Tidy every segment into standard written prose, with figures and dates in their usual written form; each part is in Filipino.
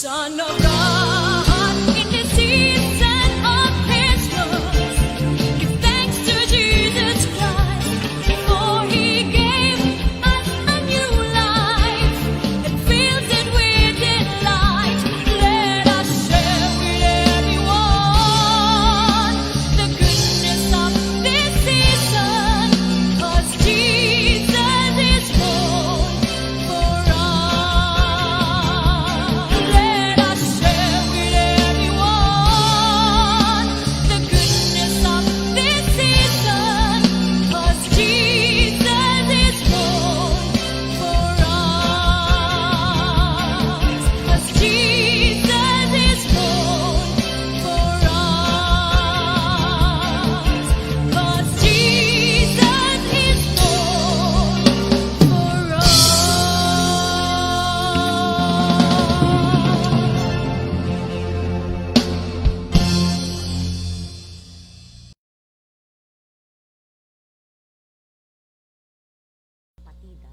Son of God, in the season of Christmas, give thanks to Jesus Christ, for He gave us a new life that fills it with delight. Let us share with everyone the goodness of this season, 'cause Jesus is born for us. Let us share with everyone the goodness of this season, 'cause Jesus is born for us. 'Cause Jesus is born for us. 'Cause Jesus is born for us. Patida.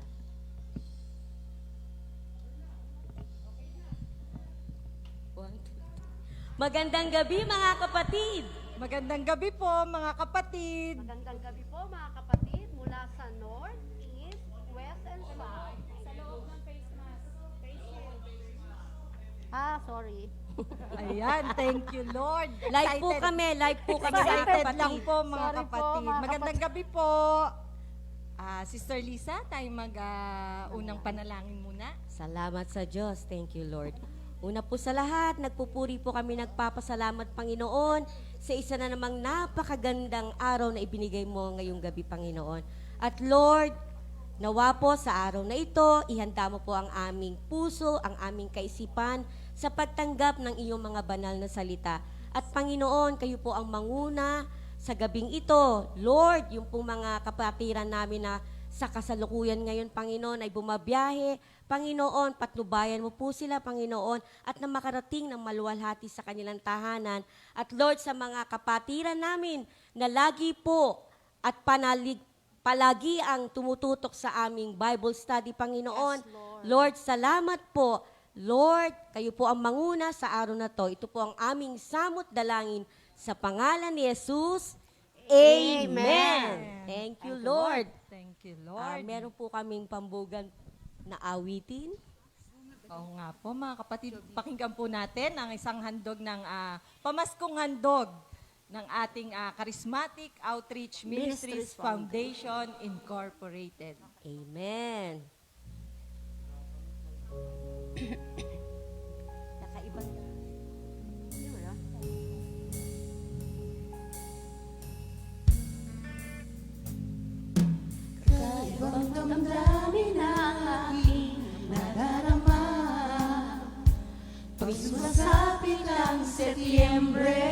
Magandang gabi mga kapatid. Magandang gabi po mga kapatid. Magandang gabi po mga kapatid mula sa North, East, West, and South. Sa loob ng face mask. Sorry. Ayan, thank you Lord. Live po Excited. kami mga Excited kapatid. lang po mga Sorry po, kapatid. mga Magandang gabi po. Sister Lisa, tayo unang panalangin muna. Salamat sa Diyos. Thank you, Lord. Una po sa lahat, nagpupuri po kami, nagpapasalamat, Panginoon, sa isa na namang napakagandang araw na ibinigay mo ngayong gabi, Panginoon. At Lord, nawa po sa araw na ito, ihanda mo po ang aming puso, ang aming kaisipan sa pagtanggap ng iyong mga banal na salita. At Panginoon, kayo po ang manguna sa gabing ito. Lord, yung pong mga kapatiran namin na sa kasalukuyan ngayon, Panginoon, ay bumabiyahe. Panginoon, patnubayan mo po sila, Panginoon, at na makarating ng maluwalhati sa kanilang tahanan. At Lord, sa mga kapatiran namin na lagi po at palagi ang tumututok sa aming Bible study, Panginoon. Yes, Lord. Lord, salamat po. Lord, kayo po ang manguna sa araw na to. Ito po ang aming samot dalangin sa pangalan ni Jesus. Amen. Thank you, Lord. Thank you Lord. Meron po kaming pambugan na awitin. Oo nga po mga kapatid, pakinggan po natin ang isang handog ng pamaskong handog ng ating Charismatic Outreach Ministries Foundation Incorporated. Amen. Nakaiba. Ibang damdamin ang aking nadarama pag sumasapit ang Setyembre.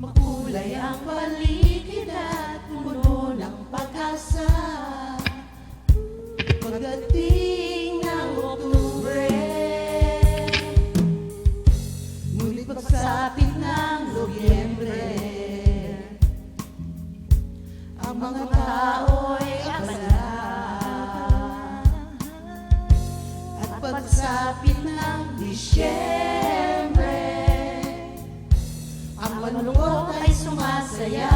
Makulay ang paligid at puno ng pag-asa. Pagdating ng Oktubre, ngunit pagsapit ng Nobyembre, ang mga tao'y abala. At pagsapit ng Disyembre, ang malungkot ay sumasaya.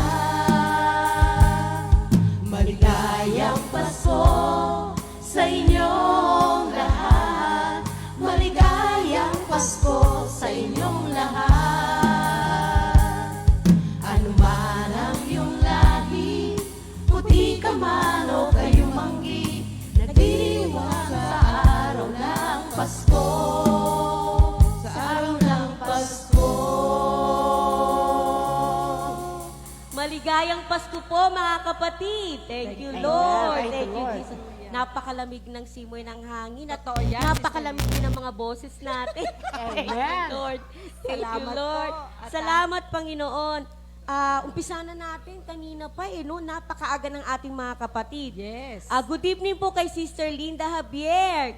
Maligayang Pasko sa inyong lahat. Maligayang Pasko sa inyong lahat. Ano man ang iyong lahi, puti ka man o kayong manggi, nagdiriwang sa araw ng Pasko. Sa araw ng Pasko. Maligayang Pasko po mga kapatid. Thank you, Lord. Thank you, Jesus. Napakalamig ng simoy ng hangin at Totoo yan, napakalamig din ng mga boses natin. Thank you, Amen. Lord. Thank you, Salamat Lord. po. At, Salamat, Panginoon. Umpisa na natin kanina pa no? Napakaaga ng ating mga kapatid. Yes. Good evening po kay Sister Linda Javier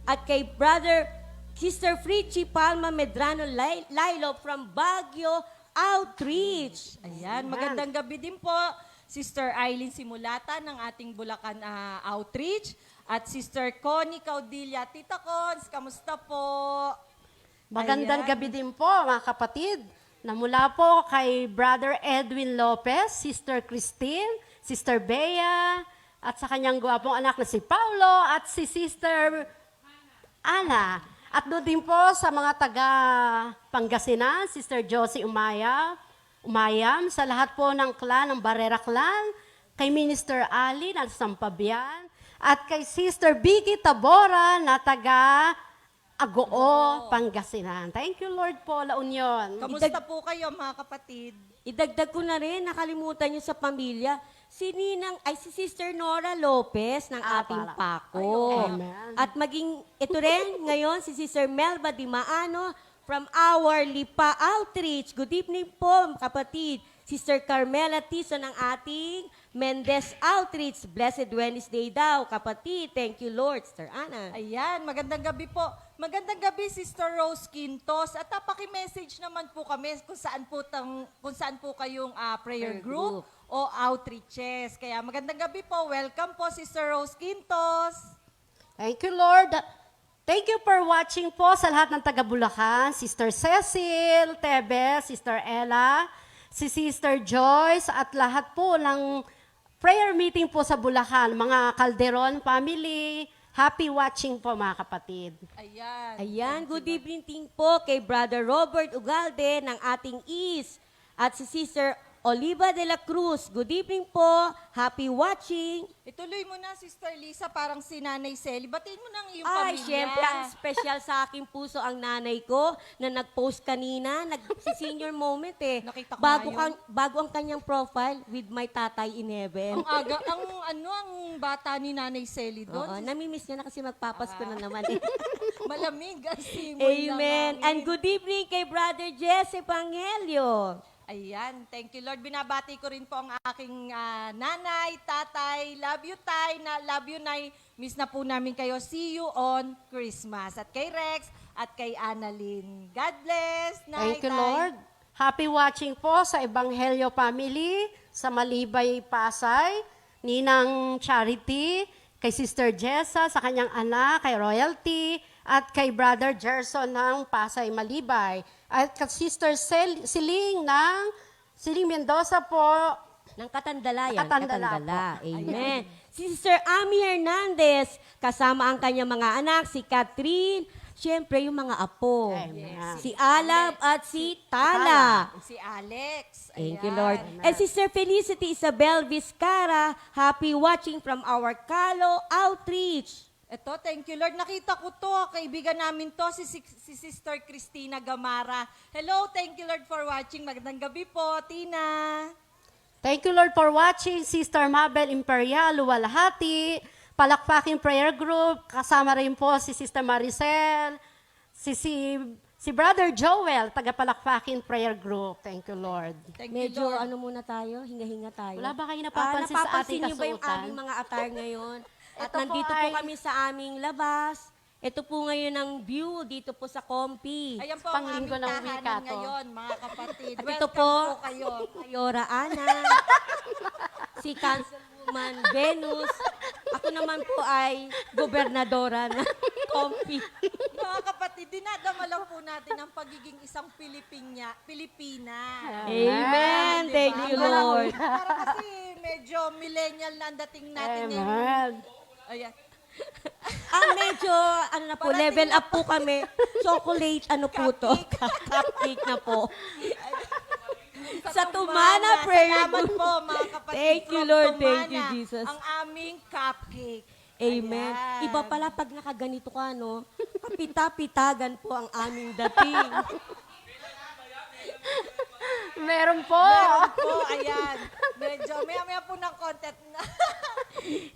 at kay Brother Sister Fritchie Palma Medrano Lilo from Baguio Outreach. Ayan, magandang gabi din po, Sister Eileen Simulata ng ating Bulacan Outreach. At Sister Connie Caudilla. Tita Cons, kamusta po? Magandang Ayan. gabi din po, mga kapatid. Na mula po kay Brother Edwin Lopez, Sister Christine, Sister Bea, at sa kanyang gwapong anak na si Paulo, at si Sister Ana. At doon din po sa mga taga Pangasinan, Sister Josie Umayam, sa lahat po ng clan, ng Barrera Clan, kay Minister Ali ng Sampabian, at kay Sister Vicky Tabora na taga Agoo, Pangasinan. Thank you, Lord po, La Union. Kamusta po kayo mga kapatid? Idagdag ko na rin, nakalimutan niyo sa pamilya, si Sister Nora Lopez ng ating pala. Pako. Amen. At maging, ito rin, ngayon, si Sister Melba Dimaano from our Lipa Outreach. Good evening po, kapatid. Sister Carmela Tiso ng ating Mendez Outreach. Blessed Wednesday daw, kapatid. Thank you, Lord. Sister Ana. Ayan, magandang gabi po. Magandang gabi, Sister Rose Quintos. At paki-message naman po kami kung saan po kayong prayer group o outreaches. Kaya magandang gabi po. Welcome po, Sister Rose Quintos. Thank you, Lord. Thank you for watching po sa lahat ng taga Bulacan, Sister Cecil, Tebe, Sister Ella, si Sister Joyce, at lahat po ng prayer meeting po sa Bulacan, mga Calderon family. Happy watching po, mga kapatid. Ayan. Ayan, good evening din po kay Brother Robert Ugalde ng ating East at si Sister Oliva de la Cruz. Good evening po. Happy watching. Ituloy mo na, Sister Lisa, parang si Nanay Selly. Batiin mo ng iyong Ay, pamilya. syempre, ang special sa aking puso ang nanay ko na nag-post kanina. Nag-senior moment eh. Nakita ko bago, nga yun. bago ang kanyang profile with my tatay in heaven. Ang bata ni Nanay Selly Oo, doon. namimiss niya na kasi magpapasko na naman eh. Malamig ang simoy ng Amen. hangin. And good evening kay Brother Jesse Pangelio. Ayan, thank you Lord. Binabati ko rin po ang aking nanay, tatay. Love you, tay. Love you, nay. Miss na po namin kayo. See you on Christmas. At kay Rex at kay Annalyn. God bless, nay, Thank you, tay. Lord. Happy watching po sa Ebanghelyo family, sa Malibay, Pasay, Ninang Charity, kay Sister Jessa, sa kanyang anak, kay Royalty, at kay Brother Gerson ng Pasay, Malibay. At kay Sister Siling Mendoza po. Ng Katandala yan. Katandala Katandala. Amen. Si Sister Ami Hernandez, kasama ang kanyang mga anak, si Catherine, syempre yung mga apo. Amen. Si Alab at si Tala. Si Alex. Thank Ayan. you, Lord. And Sister Felicity Isabel Vizcara, happy watching from our Calo Outreach. Ito, thank you Lord. Nakita ko to, kaibigan namin to, si Sister Christina Gamara. Hello, thank you Lord for watching. Magandang gabi po, Tina. Thank you, Lord, for watching. Sister Mabel Imperial, Luwalhati, Palakpaking Prayer Group, kasama rin po si Sister Maricel, si Brother Joel, taga Palakpaking Prayer Group. Thank you, Lord. Thank you Medyo Lord. ano muna tayo, hinga-hinga tayo. Wala ba kayo napapansin sa ating niyo ba yung kasuotan? aming mga attire ngayon? At Ito po nandito po ay- kami sa aming labas. Ito po ngayon ang view dito po sa Kompi. Ayan po ang Panglinggo aming ng wika tahanan to. ngayon, mga kapatid. At ito Welcome po, kayo. Ayora Ana, si Councilwoman Venus. Ako naman po ay gobernadora ng Kompi. Mga kapatid, dinadama lang po natin ang pagiging isang Pilipina. Amen. Thank you, Lord. Para kasi medyo millennial na ang dating natin ngayon. Amen. Ayan. Medyo, ano na po, Parating level na up po kami. Chocolate, ano po to? Cupcake na po. Sa Tumana Prayer Salamat Group. po, mga kapatid. Thank you, from Lord. Tumana, Thank you, Jesus. Ang aming cupcake. Amen. Ayan. Iba pala pag nakaganito ka, no? Kapita-pitagan po ang aming dating. Meron po. Meron po, ayan. Medyo, maya-maya po ng content na.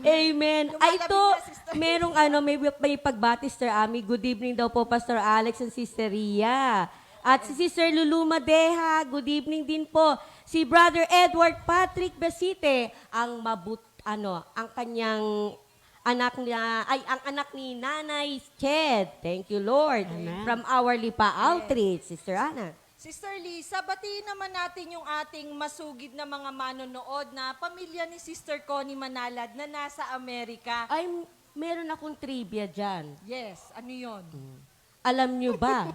Amen. Lumalabig Ay, ito, na, Sister. merong ano, may pagbati, Sister Ami. Good evening daw po, Pastor Alex and Sister Ria. At si Sister Lulu Madeha, good evening din po. Si Brother Edward Patrick Besite, ang ang kanyang anak niya, ang anak ni Nanay Ched. Thank you, Lord. From our Lipa Outreach, Sister Ana. Sister Lisa, batiin naman natin yung ating masugid na mga manonood na pamilya ni Sister Connie Manalad na nasa Amerika. Ay, meron akong trivia dyan. Yes, ano yun? Alam nyo ba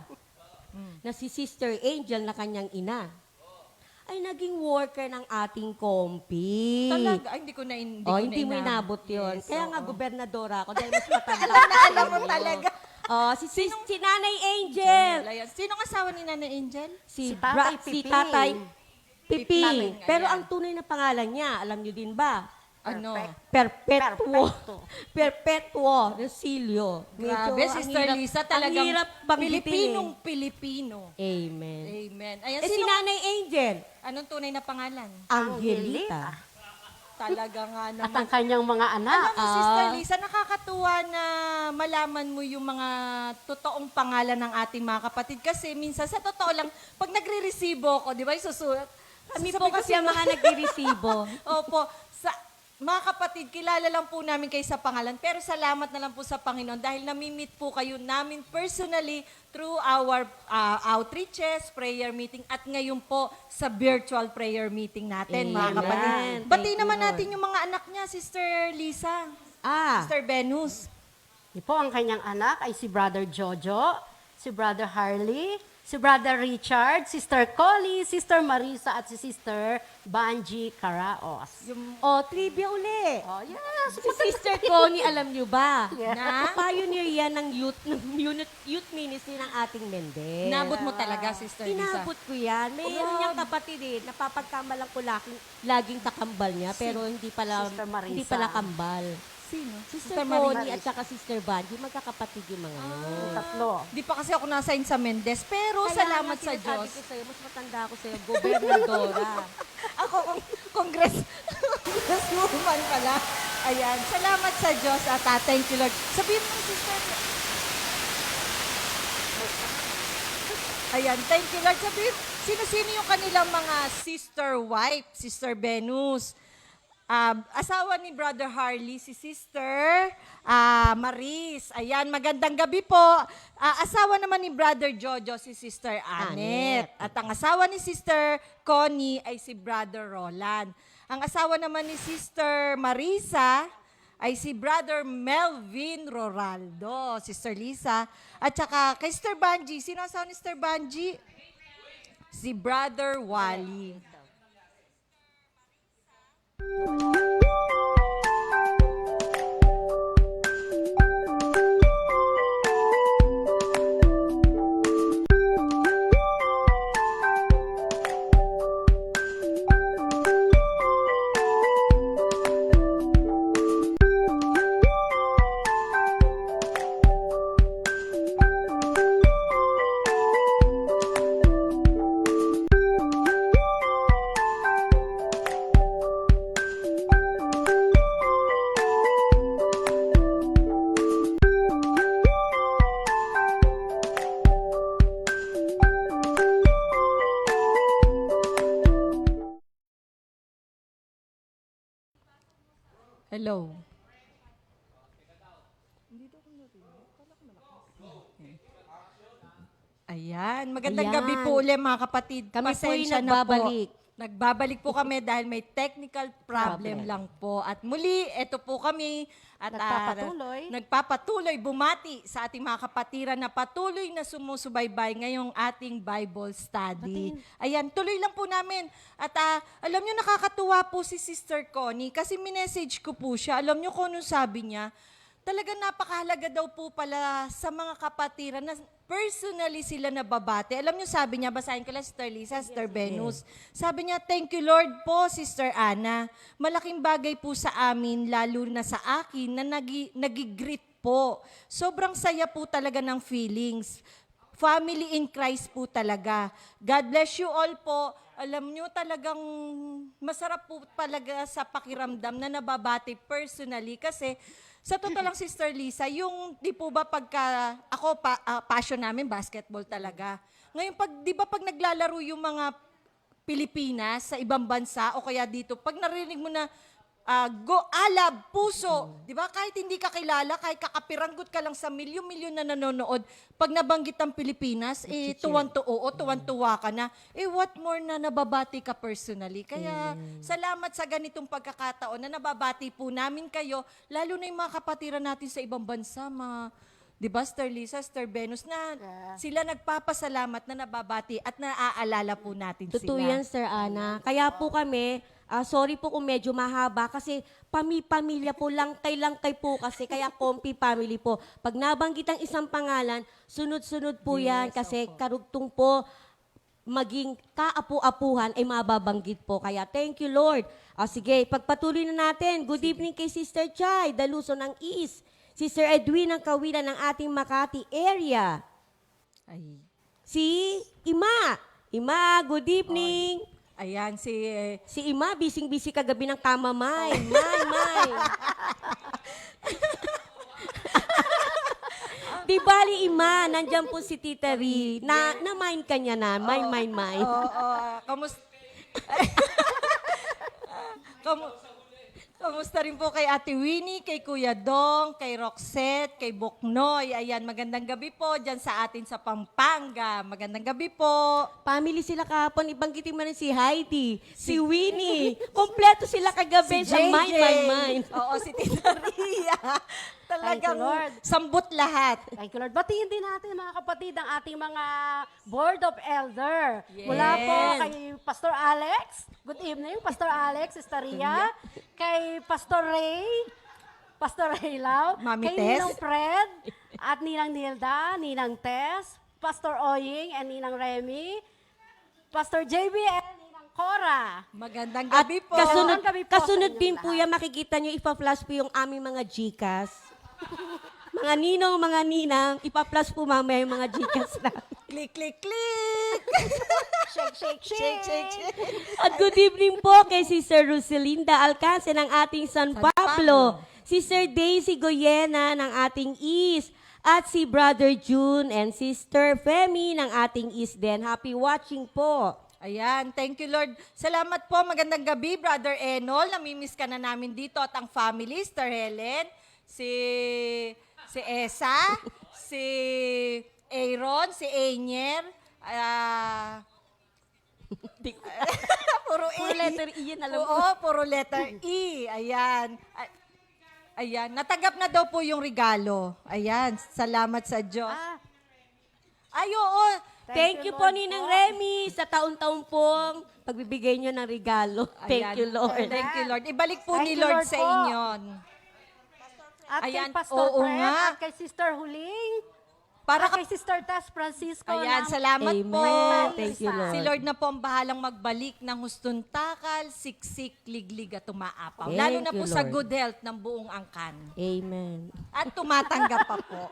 na si Sister Angel na kanyang ina ay naging worker ng ating kompi. Talaga, ay, hindi ko na Hindi mo inabot yun. Yes, Kaya nga, oo. gobernadora ako dahil mas matanda. Alam mo talaga. Si Nanay Angel. Ayan. Sinong asawa ni Nanay Angel? Si Tatay Si Piping. Tatay Piping. Piping, Pero ayan. ang tunay na pangalan niya, alam nyo din ba? Ano? Perpetuo. Perfecto. Perpetuo Rosilio. Grabe, ang Sister hirap- Lisa, talagang Ang hirap banggitin Pilipinong-Pilipino. Amen. Amen. Ayan, Si Nanay Angel, anong tunay na pangalan? Angelita. Talaga nga At naman. ang kanyang mga anak. Alam mo, Sister Lisa, nakakatuwa na malaman mo yung mga totoong pangalan ng ating mga kapatid. Kasi minsan, sa totoo lang, pag nagre-resibo ako, di ba, yung susulat. Kami sasabi po ko, kasi ang mga nagre-resibo. Opo. Mga kapatid, kilala lang po namin kayo sa pangalan, pero salamat na lang po sa Panginoon dahil nami-meet po kayo namin personally through our outreaches, prayer meeting, at ngayon po sa virtual prayer meeting natin, mga Amen. kapatid. Thank Bati you, naman Lord. natin yung mga anak niya, Sister Lisa, Ah, Sister Venus. Di po, ang kanyang anak ay si Brother Jojo, si Brother Harley, si Brother Richard, Sister Collie, Sister Marisa, at si Sister Banji Caraos. trivia uli. Oh, yes. Si Sister Connie, alam nyo ba? Na? Pioneer yan ng youth ministry ng ating Mendez. Inabot mo talaga, Sister Lisa. Inabot ko yan. Mayroon niyang kapatid napapagkamalan ko laging kakambal niya, pero hindi pala Sister Marisa. hindi pala kambal. Sino? Sister Connie at saka Sister Banji, magkakapatid yung mga yun. Yung tatlo. Di pa kasi ako nasa sa Mendez, pero Kaya salamat nga sa sinasabi Diyos. ko sa'yo, mas matanda ako sa'yo, gobernadora. Ako, congresswoman pala. Ayan, salamat sa Diyos at thank you, Lord. Sabihin mo, Sister. Ayan, thank you, Lord. Sabihin, sino-sino yung kanilang mga sister wife, Sister Venus? Asawa ni Brother Harley, si Sister Maris. Ayan, magandang gabi po. Asawa naman ni Brother Jojo, si Sister Anet. At ang asawa ni Sister Connie ay si Brother Roland. Ang asawa naman ni Sister Marisa ay si Brother Melvin Roraldo, Sister Lisa. At saka kay Sister Banji, sino asawa ni Sister Banji? Si Brother Wally. Hello. Ayan, magandang Ayan. gabi po ulit mga kapatid. Kami po yung Pasensya na nagbabalik. Nagbabalik po kami dahil may technical Problem. problem lang po. At muli, ito po kami. At nagpapatuloy bumati sa ating mga kapatiran na patuloy na sumusubaybay ngayong ating Bible study. Ayan, tuloy lang po namin. At alam nyo, nakakatuwa po si Sister Connie kasi minessage ko po siya. Alam nyo kung anong sabi niya? Talaga napakahalaga daw po pala sa mga kapatiran na personally sila nababate. Alam niyo, sabi niya, basahin ko lang, Sister Lisa, Sister Venus. Sabi niya, thank you Lord po, Sister Ana. Malaking bagay po sa amin, lalo na sa akin, na nagigreet po. Sobrang saya po talaga ng feelings. Family in Christ po talaga. God bless you all po. Alam nyo, talagang masarap po talaga sa pakiramdam na nababati personally kasi sa totoo lang, Sister Lisa, yung di po ba pagka, ako, passion namin, basketball talaga. Ngayon, di ba pag naglalaro yung mga Pilipinas sa ibang bansa o kaya dito, pag narinig mo na alab, puso. Di ba? Kahit hindi ka kilala, kahit kakapiranggot ka lang sa milyon-milyon na nanonood, pag nabanggit ang Pilipinas, tuwan-tuwa ka na. What more na nababati ka personally. Kaya salamat sa ganitong pagkakataon na nababati po namin kayo, lalo na yung mga kapatiran natin sa ibang bansa, di ba, Sir Lisa, Sir Venus, na sila nagpapasalamat na nababati at naaalala po natin Totoo sila. yan, Sir Ana. Kaya po kami, sorry po kung medyo mahaba kasi pamilya po, langkay-langkay po kasi, kaya Kompi family po. Pag nabanggit ang isang pangalan, sunod-sunod po yan kasi karugtong po maging kaapu-apuhan ay mababanggit po. Kaya thank you, Lord. Sige, pagpatuloy na natin. Good evening kay Sister Chai, Daluso ng East. Sister Edwin ng Kawilan ng ating Makati area. Ay. Si Ima. Ima, good evening. Ayan, Si Ima, bising-busy kagabi ng kamamay. May. Di bali, Ima, nandyan po si Tita Ri. Na-mind ka niya na. May. Kamusta? Kamusta rin po kay Ate Winnie, kay Kuya Dong, kay Roxette, kay Boknoy. Ayan, magandang gabi po dyan sa atin sa Pampanga. Magandang gabi po. Family sila kahapon. Ibanggitin mo rin si Heidi, si Winnie. Kompleto sila kagabi sa May. Oo, si Tita Ria. Talagang Lord. sambot lahat. Thank you, Lord. Batiin din natin, mga kapatid, ang ating mga Board of Elder. Yes. Mula po kay Pastor Alex. Good evening, Pastor Alex, Sister Ria. Kay Pastor Ray. Pastor Ray Lau. Mami kay Tess. Ninang Fred. At Ninang Nilda, Ninang Tess. Pastor Oying and Ninang Remy. Pastor JB and Ninang Cora. Magandang At gabi po. kasunod, Magandang gabi po sa kasunod inyong din po lahat. yan, makikita nyo, ipa-flash po yung aming mga Gcash. Mga ninong, mga ninang, ipa-flash po mamaya yung mga Gcash na. Click, click, click. Shake, shake, Shake, shake, shake. At good evening po kay Sister Rosalinda Alcance ng ating San Pablo, Sister Daisy Goyena ng ating East, at si Brother June and Sister Femi ng ating East din. Happy watching po. Ayan, thank you Lord. Salamat po, magandang gabi, Brother Enol. Namimiss ka na namin dito at ang family, Sister Helen, si Esa, si Aaron, si Ainier, puro E. Puro letter E yan, alam mo. Oo, puro letter E. Ayan. Ayan, natanggap na daw po yung regalo. Ayan, salamat sa Diyos. Ay, oo. Thank you po, Ninang Remy, sa taon-taon pong pagbibigay nyo ng regalo. Thank Ayan. you, Lord. Thank you, Lord. Ibalik po Thank ni you, Lord Lord sa po. inyo. At Ayan, kay Pastor oo Fred, nga. at kay Sister Huling, Para at kay Sister Tess Francisco. Ayan, ng- salamat po. Amen. Thank you, Lord. Si Lord na po ang bahalang magbalik ng hustong takal, siksik, liglig at tumaapaw. Thank Lalo na you, po sa Lord. good health ng buong angkan. Amen. At tumatanggap pa po.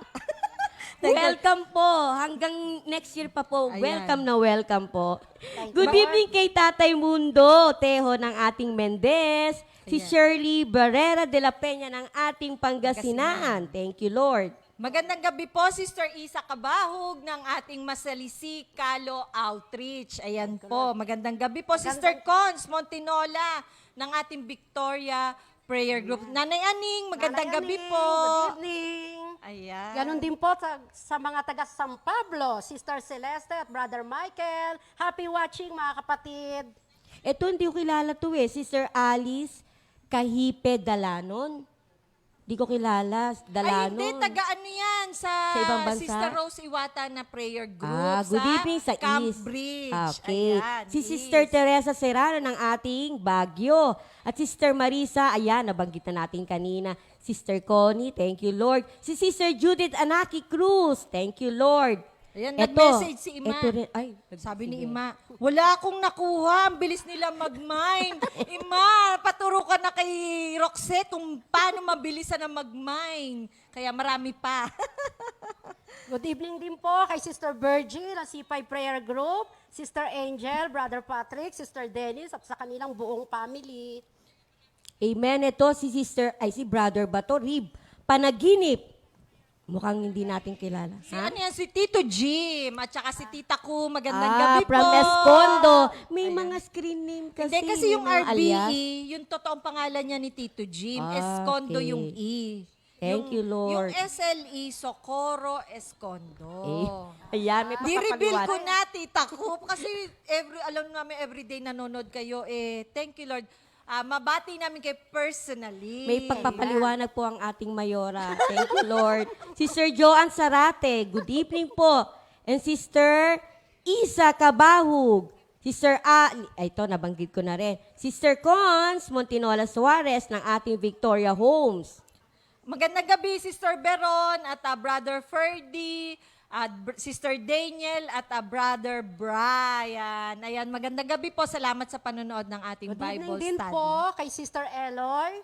Thank you. Welcome po. Hanggang next year pa po. Ayan. Welcome po. Thank you, Good Lord. evening kay Tatay Mundo, Teho ng ating Mendez, si Ayan. Shirley Barrera de la Peña ng ating Pangasinaan. Thank you, Lord. Magandang gabi po, Sister Isa Kabahog ng ating Masalisi Kalo Outreach. Ayan po, magandang gabi po, Sister Cons Montinola ng ating Victoria Prayer Group. Nanay Aning, magandang Nanay gabi Aning, po. Good evening. Ayan. Ganon din po sa mga taga San Pablo, Sister Celeste at Brother Michael. Happy watching, mga kapatid. Ito, hindi ko kilala to eh. Sister Alice Kahipe Dalanon. Di ko kilala. Ay, Dalanon. hindi. Taga-ano yan? Sa ibang bansa? Sister Rose Iwata na prayer group. Good evening sa Camp East. Bridge. Okay. Ayan, Si Sister East. Teresa Serrano ng ating Baguio. At Sister Marisa, ayan, nabanggit na natin kanina. Sister Connie, thank you, Lord. Si Sister Judith Anaki Cruz, thank you, Lord. Ayan, Eto, nag-message si Ima. eto rin- ay, Sabi ni sige. Ima, wala akong nakuha. Ang bilis nila mag-mine. Ima, paturo ka na kay Roxette kung paano mabilisan na mag-mine. Kaya marami pa. Good evening din po kay Sister Virgil, ang C5 Prayer Group, Sister Angel, Brother Patrick, Sister Dennis, at sa kanilang buong family. Amen. Ito si Brother Bato, Rib. Panaginip. Mukhang hindi natin kilala. Si ano yan, si Tito Jim, at saka si Tita Ku, magandang gabi from po. Escondo. May mga screen name kasi. Hindi, kasi yung mga alias. RBE, yung totoong pangalan niya ni Tito Jim, Ah, Escondo okay. yung E. Thank you, Lord. Yung SLE, Socorro Escondo. Ayan, may Di-reveal ko papapaliwanag. na, Tita Ku, kasi alam namin everyday nanonood kayo, thank you, Lord. Mabati namin kay personally. May pagpapaliwanag po ang ating Mayora. Thank you, Lord. Sister Joanne Sarate, good evening po. And Sister Isa Kabahug. Sister ito, nabanggit ko na rin. Sister Cons Montinola Suarez ng ating Victoria Homes. Magandang gabi, Sister Beron, at Brother Ferdy, at Sister Daniel, at Brother Brian. Ayan, magandang gabi po. Salamat sa panonood ng ating Good Bible evening din study. po kay Sister Eloy.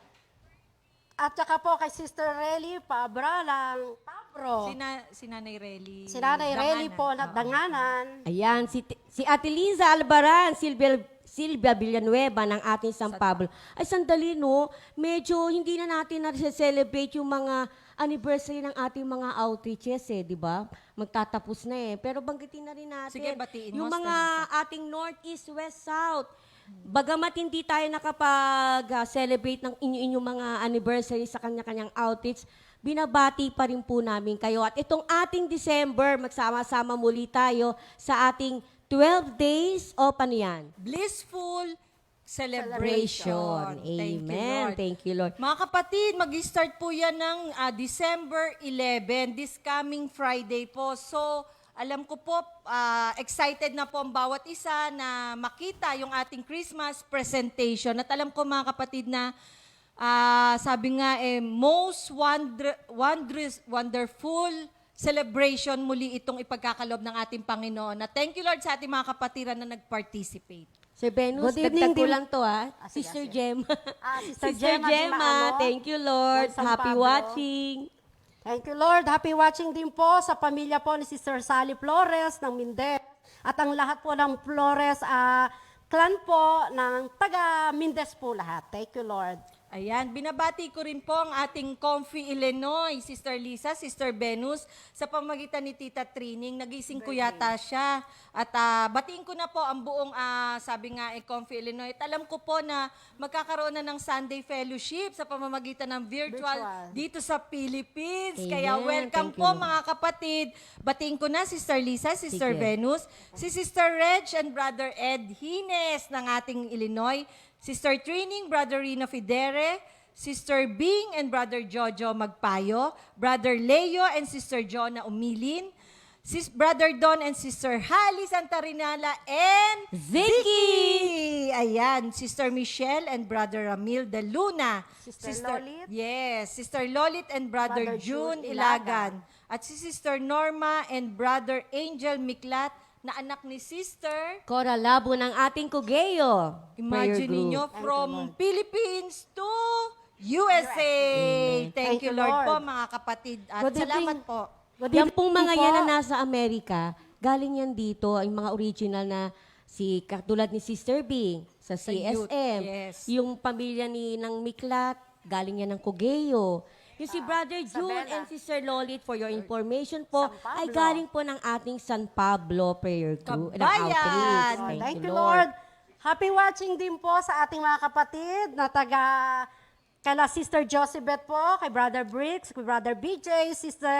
At saka po kay Sister Relly Pabralang Pabro. Si Nanay Relly. Si Nanay Relly Danganan. po, Oo. nagdanganan. Ayan, si Ate Liza Albaran, Silvia Villanueva ng ating San Pablo. Ay, sandali, no? Medyo hindi na natin na-celebrate yung mga anniversary ng ating mga outreaches, di ba? Magtatapos na Pero banggitin na rin natin. Sige, batiin mo, yung Sister mga ating North, East, West, South. Bagamat hindi tayo nakapag-celebrate ng inyong mga anniversary sa kanya-kanyang outreach, binabati pa rin po namin kayo. At itong ating December, magsama-sama muli tayo sa ating 12 days of ano yan? Blissful celebration. Amen. Thank you, Lord. Mga kapatid, mag-start po yan ng December 11, this coming Friday po. So, alam ko po, excited na po ang bawat isa na makita yung ating Christmas presentation. At alam ko mga kapatid na sabi nga most wonderful celebration muli itong ipagkakaloob ng ating Panginoon. Na thank you Lord sa ating mga kapatiran na nag-participate. Sir Venus, Good evening dagdag ko din. lang to Sige, Sister sige. Gemma. Sister Sister Gemma Gemma, Dimaano, thank you Lord. ng San Happy Pablo. watching. Thank you, Lord. Happy watching din po sa pamilya po ni Sister Sally Flores ng Mindez. At ang lahat po ng Flores, clan po ng taga Mindez po lahat. Thank you, Lord. Ayan, binabati ko rin po ang ating Comfy Illinois, Sister Lisa, Sister Venus, sa pamagitan ni Tita Trining. Nagising ko yata siya. At batiin ko na po ang buong, sabi nga, Comfy Illinois. At alam ko po na magkakaroon na ng Sunday Fellowship sa pamamagitan ng virtual dito sa Philippines. Amen. Kaya welcome Thank you, po Lord. mga kapatid. Batiin ko na Sister Lisa, Sister Sige. Venus, si Sister Reg and Brother Ed Hines ng ating Illinois, Sister Trining, Brother Rino Fidere, Sister Bing and Brother Jojo Magpayo, Brother Leo and Sister Jonah Umilin, Brother Don and Sister Hali Santarinala and Ziki! Ayan, Sister Michelle and Brother Ramil de Luna. Sister Lolit? Yes, Sister Lolit and Brother Brother June June Ilagan. At si Sister Norma and Brother Angel Miklat na anak ni Sister. Cora Labo ng ating Kugeo. Imagine ninyo, from Philippines to USA. Thank you, Lord, po, mga kapatid. At Good salamat evening. po. Good Yan evening pong mga po. yan na nasa Amerika, galing yan dito, yung mga original na katulad ni Sister Bing sa youth, CSM. yes. Yung pamilya ng Miklat, galing yan ng Kugeo. Yung si Brother June Isabela. and Sister Lolit, for your information po, San Pablo. ay galing po ng ating San Pablo Prayer Group. ng Kabayan! outreach. Thank you, Lord. Happy watching din po sa ating mga kapatid na kala Sister Josebeth po, kay Brother Briggs, kay Brother BJ, Sister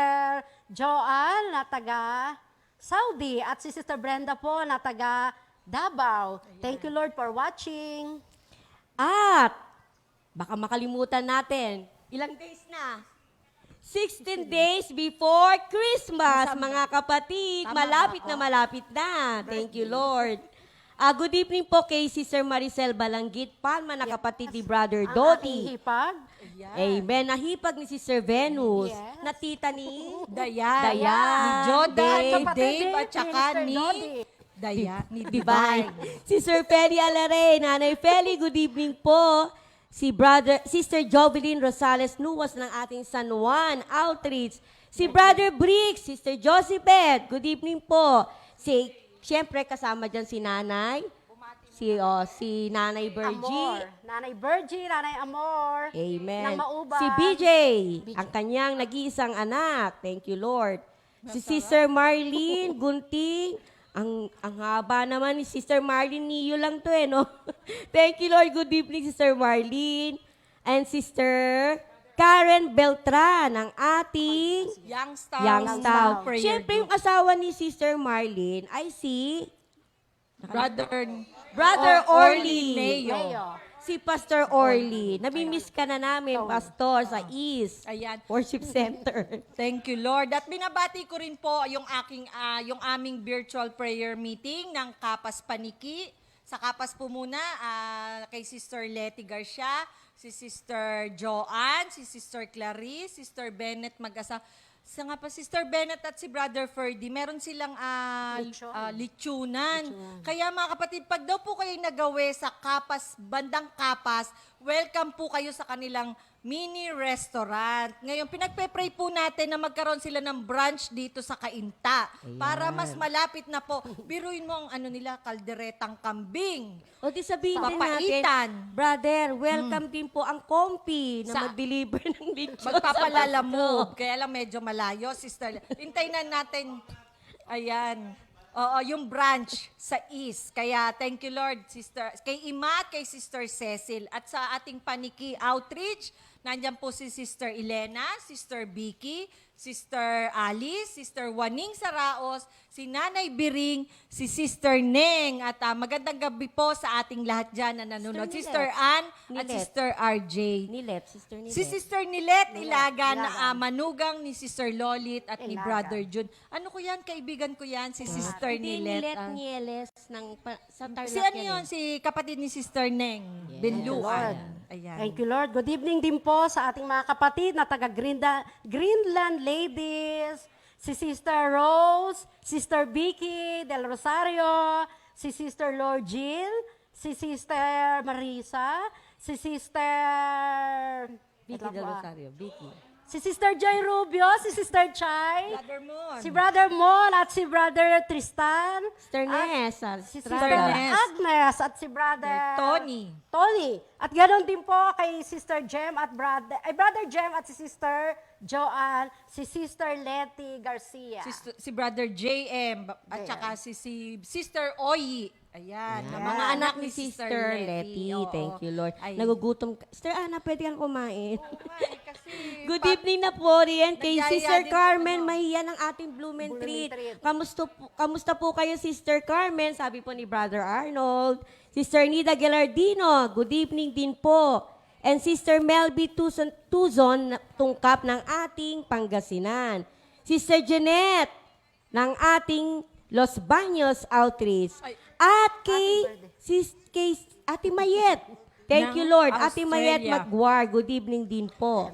Joanne na taga Saudi, at si Sister Brenda po na taga Davao. Thank you, Lord, for watching. At, baka makalimutan natin, ilang days na? 16 days before Christmas, mga kapatid. Malapit na. Thank you, Lord. Good evening po kay Sister Maricel Balanggit, Palma na kapatid ni Brother Ang aking Dodi. hipag. Amen. Nahipag ni Sister Venus, Yes. na tita ni Dayan. Dayan. Ni Jodan, ni Kapatid Dave, din, at saka Minister ni Dodi. Dayan. Ni Divine. Divine. Sister Feli Alare, Nanay Feli, good evening po. Sister Jovelyn Rosales Nuwas ng ating San Juan Outreach. Si Brother Briggs, Sister Josephet, good evening po. Siyempre kasama dyan si Nanay si Nanay Amor. Virgie. Nanay Virgie, Nanay Amor. Amen. Ng Mauban. Si BJ, ang kanyang nag-iisang anak. Thank you, Lord. Si Sister Marlene Gunting. Ang haba naman ni Sister Marlene, niyo lang to no? Thank you, Lord. Good evening, Sister Marlene. And Sister Karen Beltran, ang ating Youngstown Prayer Siyempre, yung Group. asawa ni Sister Marlene ay si Brother Orly. Neo. Leo. Si Pastor Orly. Namimiss ka na namin, Pastor, sa East Ayan. Worship Center. Thank you, Lord. At binabati ko rin po yung aming virtual prayer meeting ng Kapas Paniki. Sa Kapas po muna, kay Sister Letty Garcia, si Sister Joanne, si Sister Clarice, Sister Bennett mag-asa. Nga pa, Sister Bennett at si Brother Ferdy, meron silang litsunan. Kaya mga kapatid, pag daw po kayo nagawi sa Kapas, bandang Kapas, welcome po kayo sa kanilang mini restaurant. Ngayon, pinagpe-pray po natin na magkaroon sila ng branch dito sa Cainta para mas malapit na po. Biruin mo ang kalderetang kambing. O di sabihin din Papaitan. natin, brother, welcome din po ang Kompi na Sa- mag-deliver ng lechon. Magpapalalamove. Kaya lang medyo malayo, sister. Hintayin na natin. Ayan. Oo, yung branch sa East. Kaya thank you, Lord, sister. Kay Ima at kay Sister Cecil. At sa ating Paniki Outreach, nandyan po si Sister Elena, Sister Vicky, Sister Alice, Sister Waning Saraos, si Nanay Biring, si Sister Neng. At magandang gabi po sa ating lahat dyan na nanonood. Sister Sister Ann at Nilet. Sister RJ. Nilet, Sister Nilet. Si Sister Nilet Ilaga na manugang ni Sister Lolit at ni Ilaga. Brother Jun. Ano ko yan? Kaibigan ko yan, si Sister Hindi, Nilet. Nilet Nieles sa Tarlac Si ano yan yun? Si kapatid ni Sister Neng. Binluan. Ayan. Thank you, Lord. Good evening din po sa ating mga kapatid na taga Greenland Ladies, si Sister Rose, Sister Vicky Del Rosario, si Sister Lord Jill, si Sister Marisa, si Sister... Vicky Del Rosario, Vicky. Si Sister Joy Rubio, si Sister Chai, Brother Moon. si Brother Mon at si Brother Tristan, Sister Ness, si Sister Sister Ness. Agnes at si Brother Tony. At ganoon din po kay Sister Jem at Brother Jem at si Sister Joanne, si Sister Letty Garcia. Si Brother JM at saka si Sister Oyi. Ayan. Ang mga anak ni Sister Letty. Oo. Thank you, Lord. Ay. Nagugutom ka. Sister Ana, pwede kang kumain. Kasi Good evening na po rin kay Nagyaya Sister din po, Carmen ano. Mahiya ng ating Blumen Treat. Treat. Kamusta po kayo, Sister Carmen? Sabi po ni Brother Arnold. Sister Nida Gelardino, good evening din po. And Sister Melby Tuzon, tungkap ng ating Pangasinan. Sister Jeanette, ng ating Los Baños Outreach. Ay. At kay Ate Mayet. Thank Ng you, Lord. Ate Mayet Australia. Magwar, good evening din po.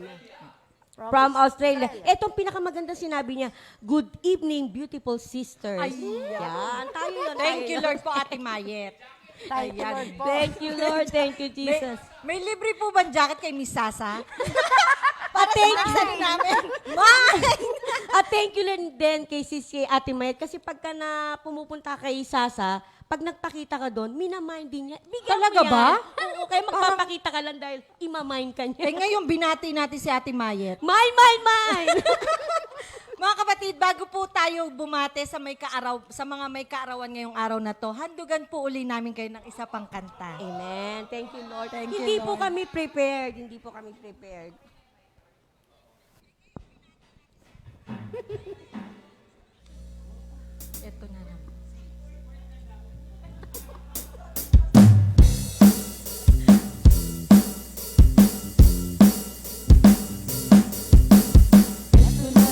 From Australia. Etong pinakamaganda sinabi niya, good evening, beautiful sisters. Yan, tayo yun. thank tayo you, yun. Lord, po, Ate Mayet. Thank you, Lord po. Thank you, Lord. Thank you, Jesus. May libre po ba jacket kay Miss Sasa? Thank you. namin. At thank you din kay Sisi Ate Mayet kasi pagka na pumupunta kay Sasa, pag nagpakita ka doon, minamind din niya. Bigyan Talaga mo yan. ba? Oo, kaya magpapakita ka lang dahil imamind ka niya. Ngayon, binati natin si Ate Mayet. Mine! Mga kapatid, bago po tayo bumate sa mga may kaarawan ngayong araw na to, handugan po uli namin kayo ng isa pang kanta. Amen. Thank you, Lord. Thank you, Hindi po Lord. kami prepared. Hindi po kami prepared. Ito na naman.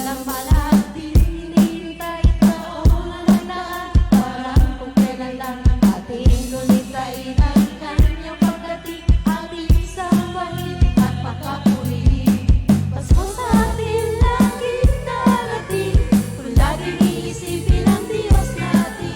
Lang pala, hinihintay ka una ng lahat. Parang kung kailan lang ating gunitay ng kanyang pagdating. Ating sambahin at papapurihin. Pasko sa atin laging darating. Kung laging iisipin ang Diyos natin.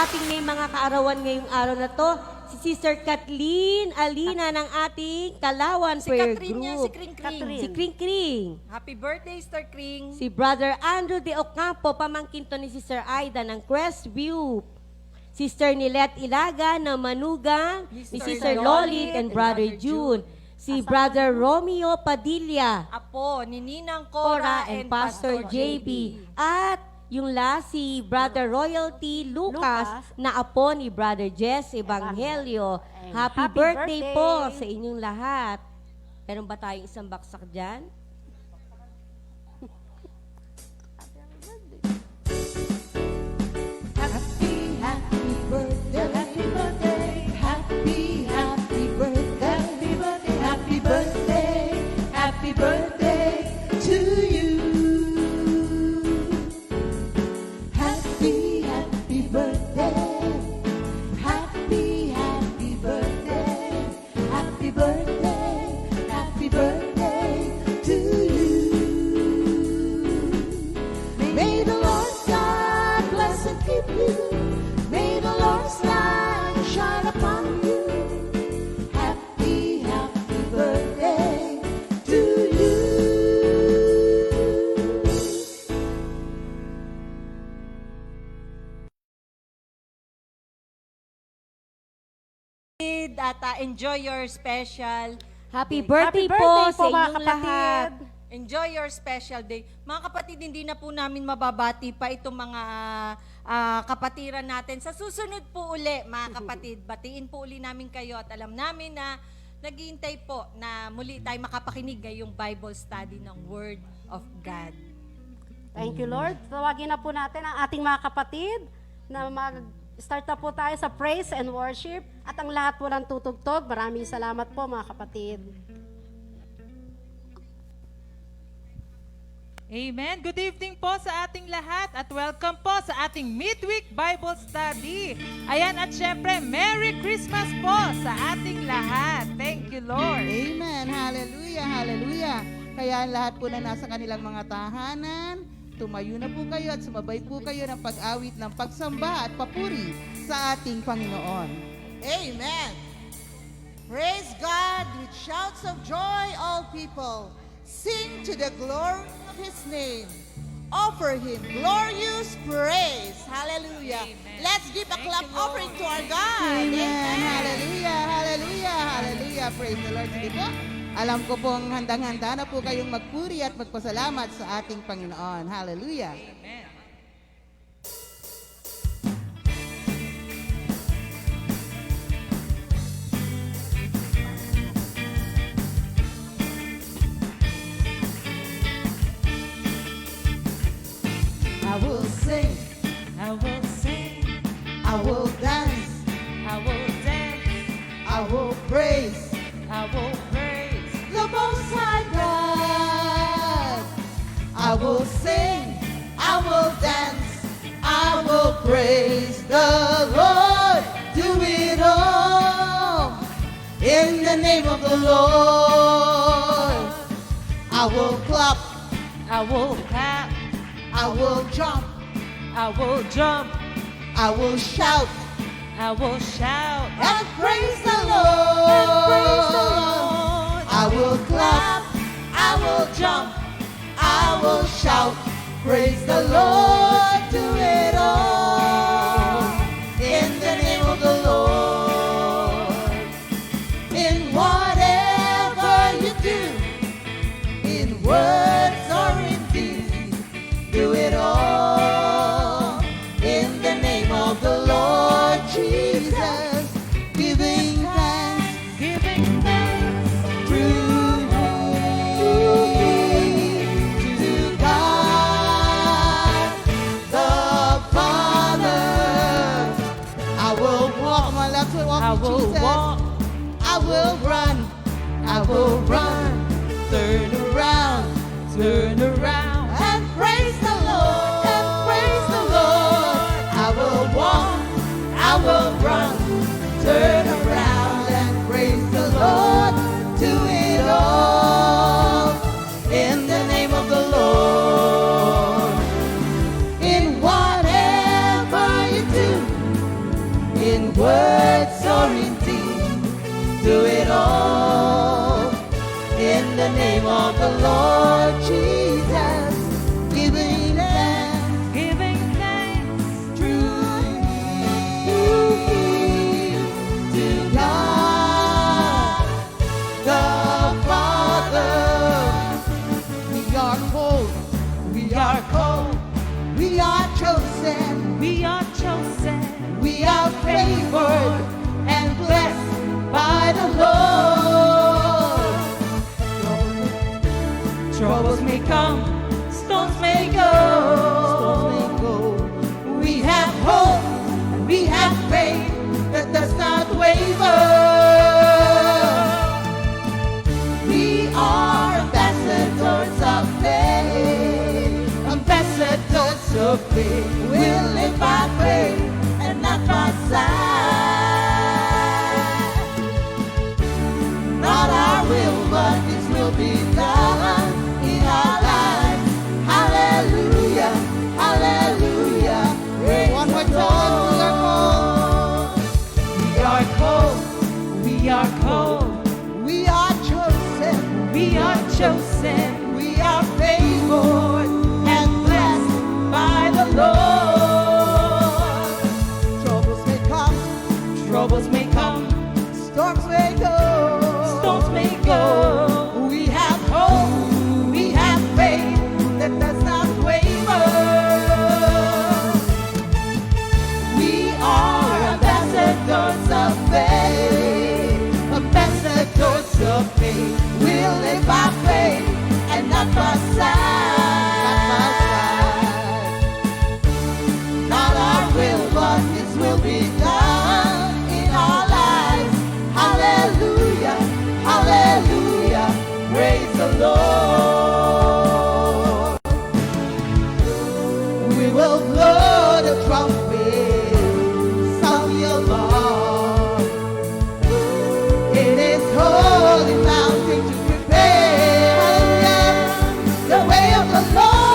ating may mga kaarawan ngayong araw na to. Si Sister Kathleen Alina ng ating Kalawan Si Prayer Catherine niya, Group. si Kring Kring. Catherine. Si Kring Kring. Happy birthday, Sister Kring. Si Brother Andrew de Ocampo, pamangkin to ni Sister Aida ng Crestview. Sister Nilet Ilaga ng Manugang, ni Sister Sister Lolit Lolit and Brother June. Si Brother Romeo Padilla, Apo, ni Ninang Cora Cora and Pastor JB. At yung last, si Brother Royalty Lucas, na apo ni Brother Jess Evangelio. And Happy happy birthday birthday po sa inyong lahat. Meron ba tayong isang baksak dyan? Happy, happy birthday. Happy birthday. Happy, happy birthday. Happy birthday. Happy birthday. Happy birthday to you. Happy, happy birthday. Happy, happy birthday. Happy birthday. Happy birthday to you. May the Lord God bless and keep you. May the Lord's light shine upon you. Happy, happy birthday to you. At enjoy your special Happy day. birthday, Happy po birthday sa po, mga inyong kapatid. lahat. Enjoy your special day. Mga kapatid, hindi na po namin mababati pa itong mga kapatiran natin. Sa susunod po uli, mga kapatid, batiin po uli namin kayo at alam namin na naghihintay po na muli tayo makapakinig ngayong Bible study ng Word of God. Thank you, Lord. Tawagin na po natin ang ating mga kapatid na mag-start na po tayo sa praise and worship at ang lahat po ng tutugtog. Maraming salamat po, mga kapatid. Amen. Good evening po sa ating lahat at welcome po sa ating midweek Bible study. Ayan at syempre, Merry Christmas po sa ating lahat. Thank you, Lord. Amen. Hallelujah. Hallelujah. Kaya ang lahat po na nasa kanilang mga tahanan, tumayo na po kayo at sumabay po kayo ng pag-awit ng pagsamba at papuri sa ating Panginoon. Amen. Praise God with shouts of joy, all people. Sing to the glory of His name. Offer Him glorious praise. Hallelujah. Let's give a clap offering to our God. Amen. Hallelujah. Hallelujah. Hallelujah. Praise the Lord. Sige po. Alam ko pong handang-handa na po kayong magpuri at magpasalamat sa ating Panginoon. Hallelujah. I will sing, I will sing, I will dance, I will dance, I will praise I will praise. the Most High God. I will sing, I will dance, I will praise the Lord. Do it all in the name of the Lord. I will clap, I will clap, I will jump, I will jump, I will shout, I will shout. and praise the Lord. I will clap, I will jump, I will shout, praise the Lord, do it all in the name of the Lord. In whatever you do, in words or in deeds, do it all in the name of the Lord Jesus, giving thanks Giving thanks through me to God the Father. I will walk, my legs will walk I with will Jesus. walk, I will run, I will run, turn around, turn around, and praise the Lord, and praise the Lord. I will walk, I will run, turn around, and praise the Lord. Do it all in the name of the Lord. In whatever you do, may come, storms may go. We have hope, we have faith that does not waver. We are ambassadors of faith, ambassadors of faith. We'll live by faith and not by sight. Not our will, but His will be done in our lives. Hallelujah, hallelujah. Praise one more time. We are called. We are called. We are chosen. We are chosen. We are favored and blessed by the Lord. Troubles may come. Troubles may come. Storms may go. Storms may go. We have hope. We have faith that does not waver. We are ambassadors of faith. Ambassadors of faith. We'll live by faith and not by sight. Not our will, but His will be done in our lives. Hallelujah, hallelujah. Praise the Lord. We will blow the trumpet, sound the alarm. It is holy mountain to prepare the way of the Lord.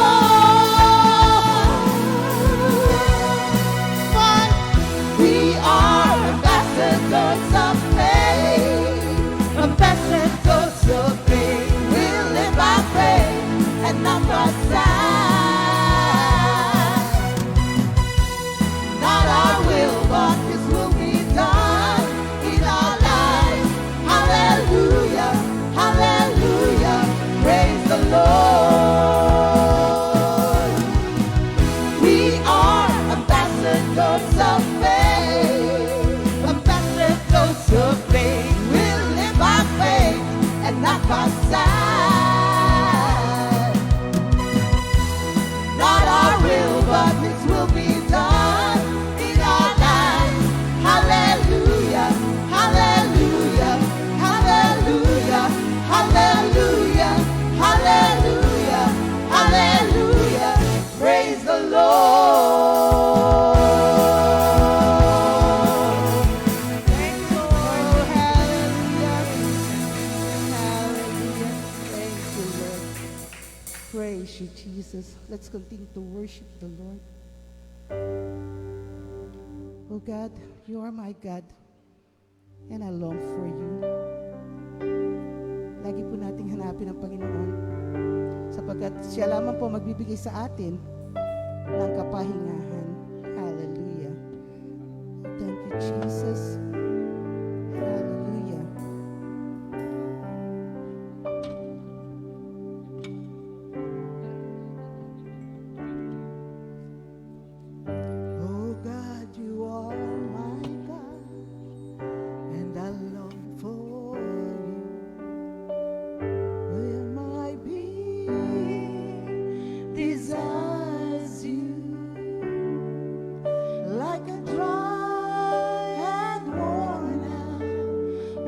We are ambassadors of faith, ambassadors of faith. We'll live by faith and not by sight. Not our will, but His will be done in our lives. Hallelujah, hallelujah. Praise the Lord. We are ambassadors of faith, ambassadors of faith. We'll live by faith and not by sight. Not our will, but His will be done in our lives. Hallelujah, hallelujah, hallelujah, hallelujah, hallelujah, hallelujah. Praise the Lord. Thank you, Lord. Hallelujah, hallelujah. Thank you, Lord. Praise you, Jesus. Let's continue to worship the Lord. Oh God, you are my God, and I long for you. Lagi po nating hanapin ang Panginoon, sapagkat siya lamang po magbibigay sa atin ng kapahingahan. Hallelujah. Thank you, Jesus. Hallelujah. Oh God, you are my God, and I long for you. Where my being desires you, like a dry and worn out,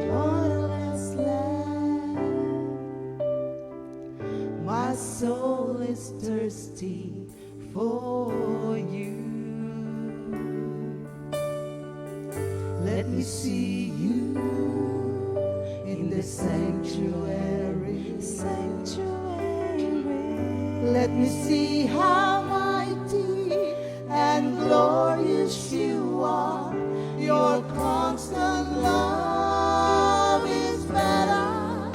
waterless land. My soul is thirsty for you. Let me see you in the sanctuary. Let me see how mighty and glorious you are. Your constant love is better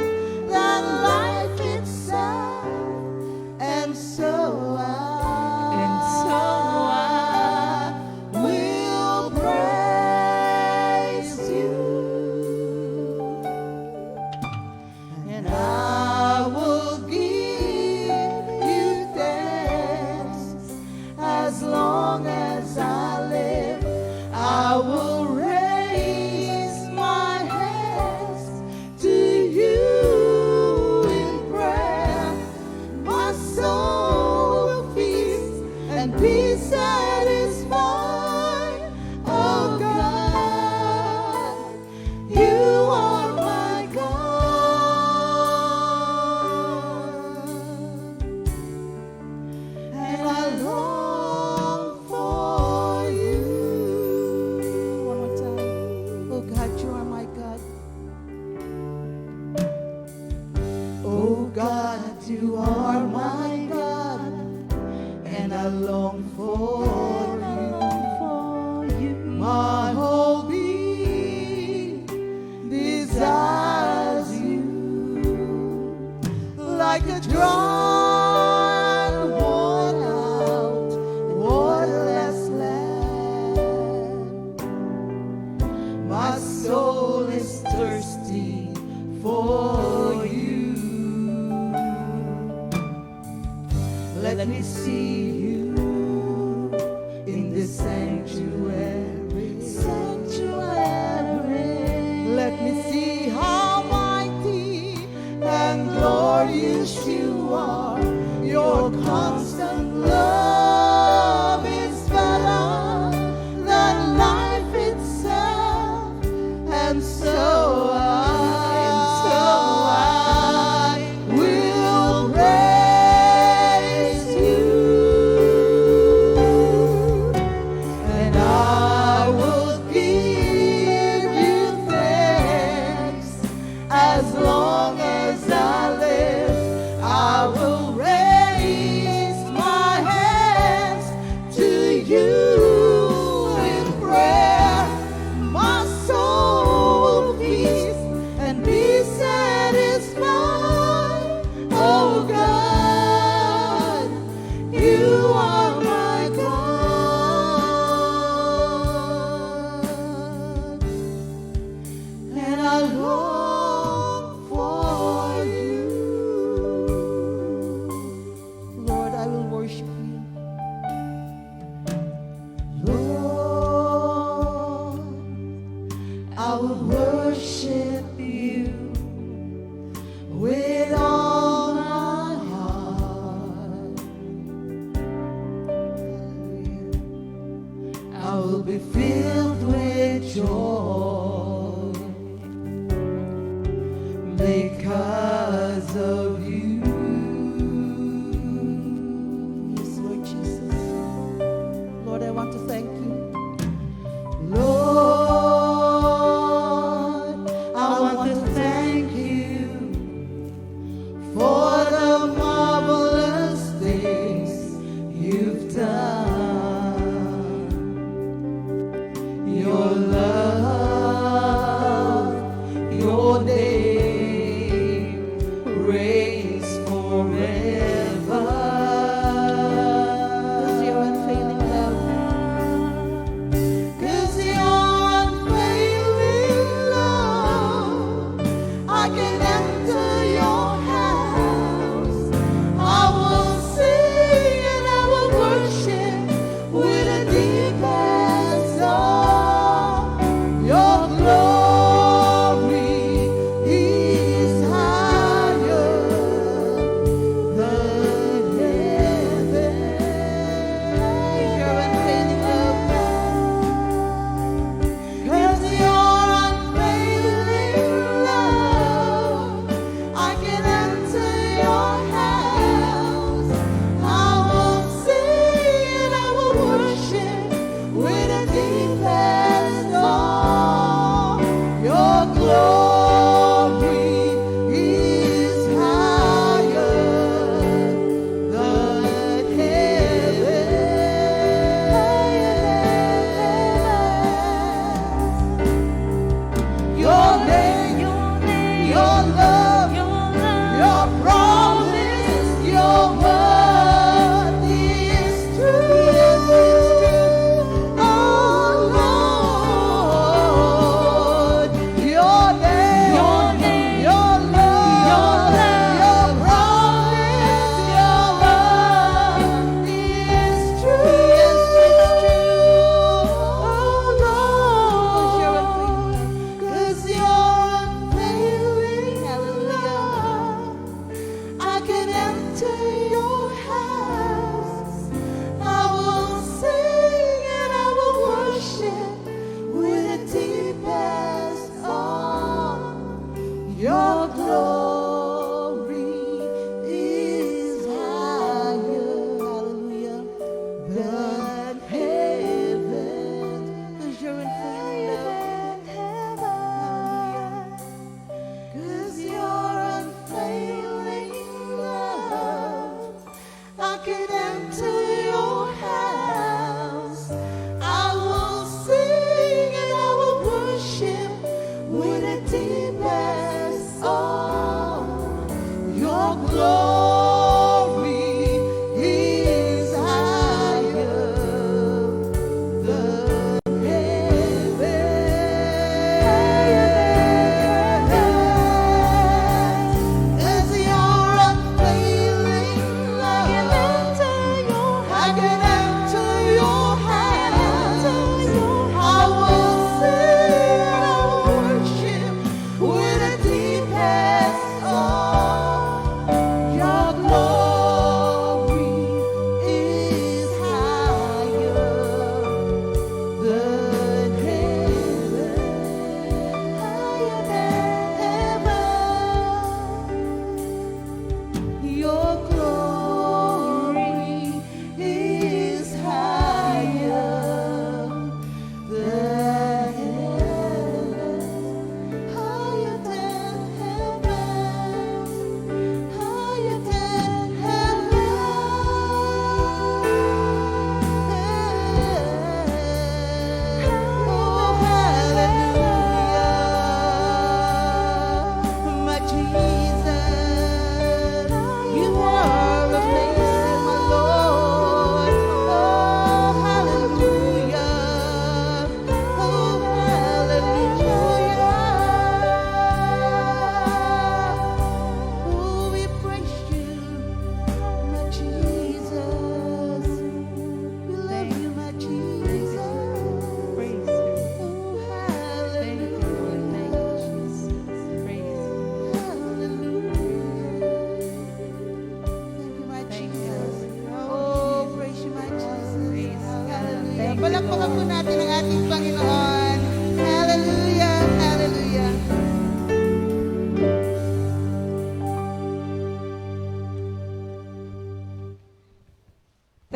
than life itself. And so I will praise you. And I will give you thanks as long as I Oh God, you are my God, and I long for you. My whole being desires you, like a dry, worn out, waterless land. My soul is thirsty for you. Let me see you in this sanctuary. Let me see how mighty and glorious you are. Your constant love is better than life itself, and so I will praise you, and I will give you thanks as long as I live. I will raise my hands to you in prayer. My soul will feast and be satisfied. Oh God, you are my God, and I long for you. Lord, I will worship you. Lord, I will worship you with all my heart. I will be filled with joy because of you. Yes, Lord Jesus. Lord, I want to thank you. Lord, I want to thank you for the marvelous things you've done. Your love, your name reigns forever. 'Cause your unfailing love, 'cause your unfailing love, I can enter your house. I will sing and I will worship with a deepest song. Your glory is higher than heaven. Your unfailing love, 'cause your unfailing love, I can enter your house. I will sing and I will worship with a deepest song. Your glory is higher than heaven. Your name, your love, your promise, your word is true. Oh Lord, your name, your love, your promise, your word is true. Oh Lord, 'cause your unfailing love, I can enter your house. I will sing and I will worship with the deepest song. Your glory is higher, hallelujah, than heaven. 'Cause your unfailing love, 'cause your unfailing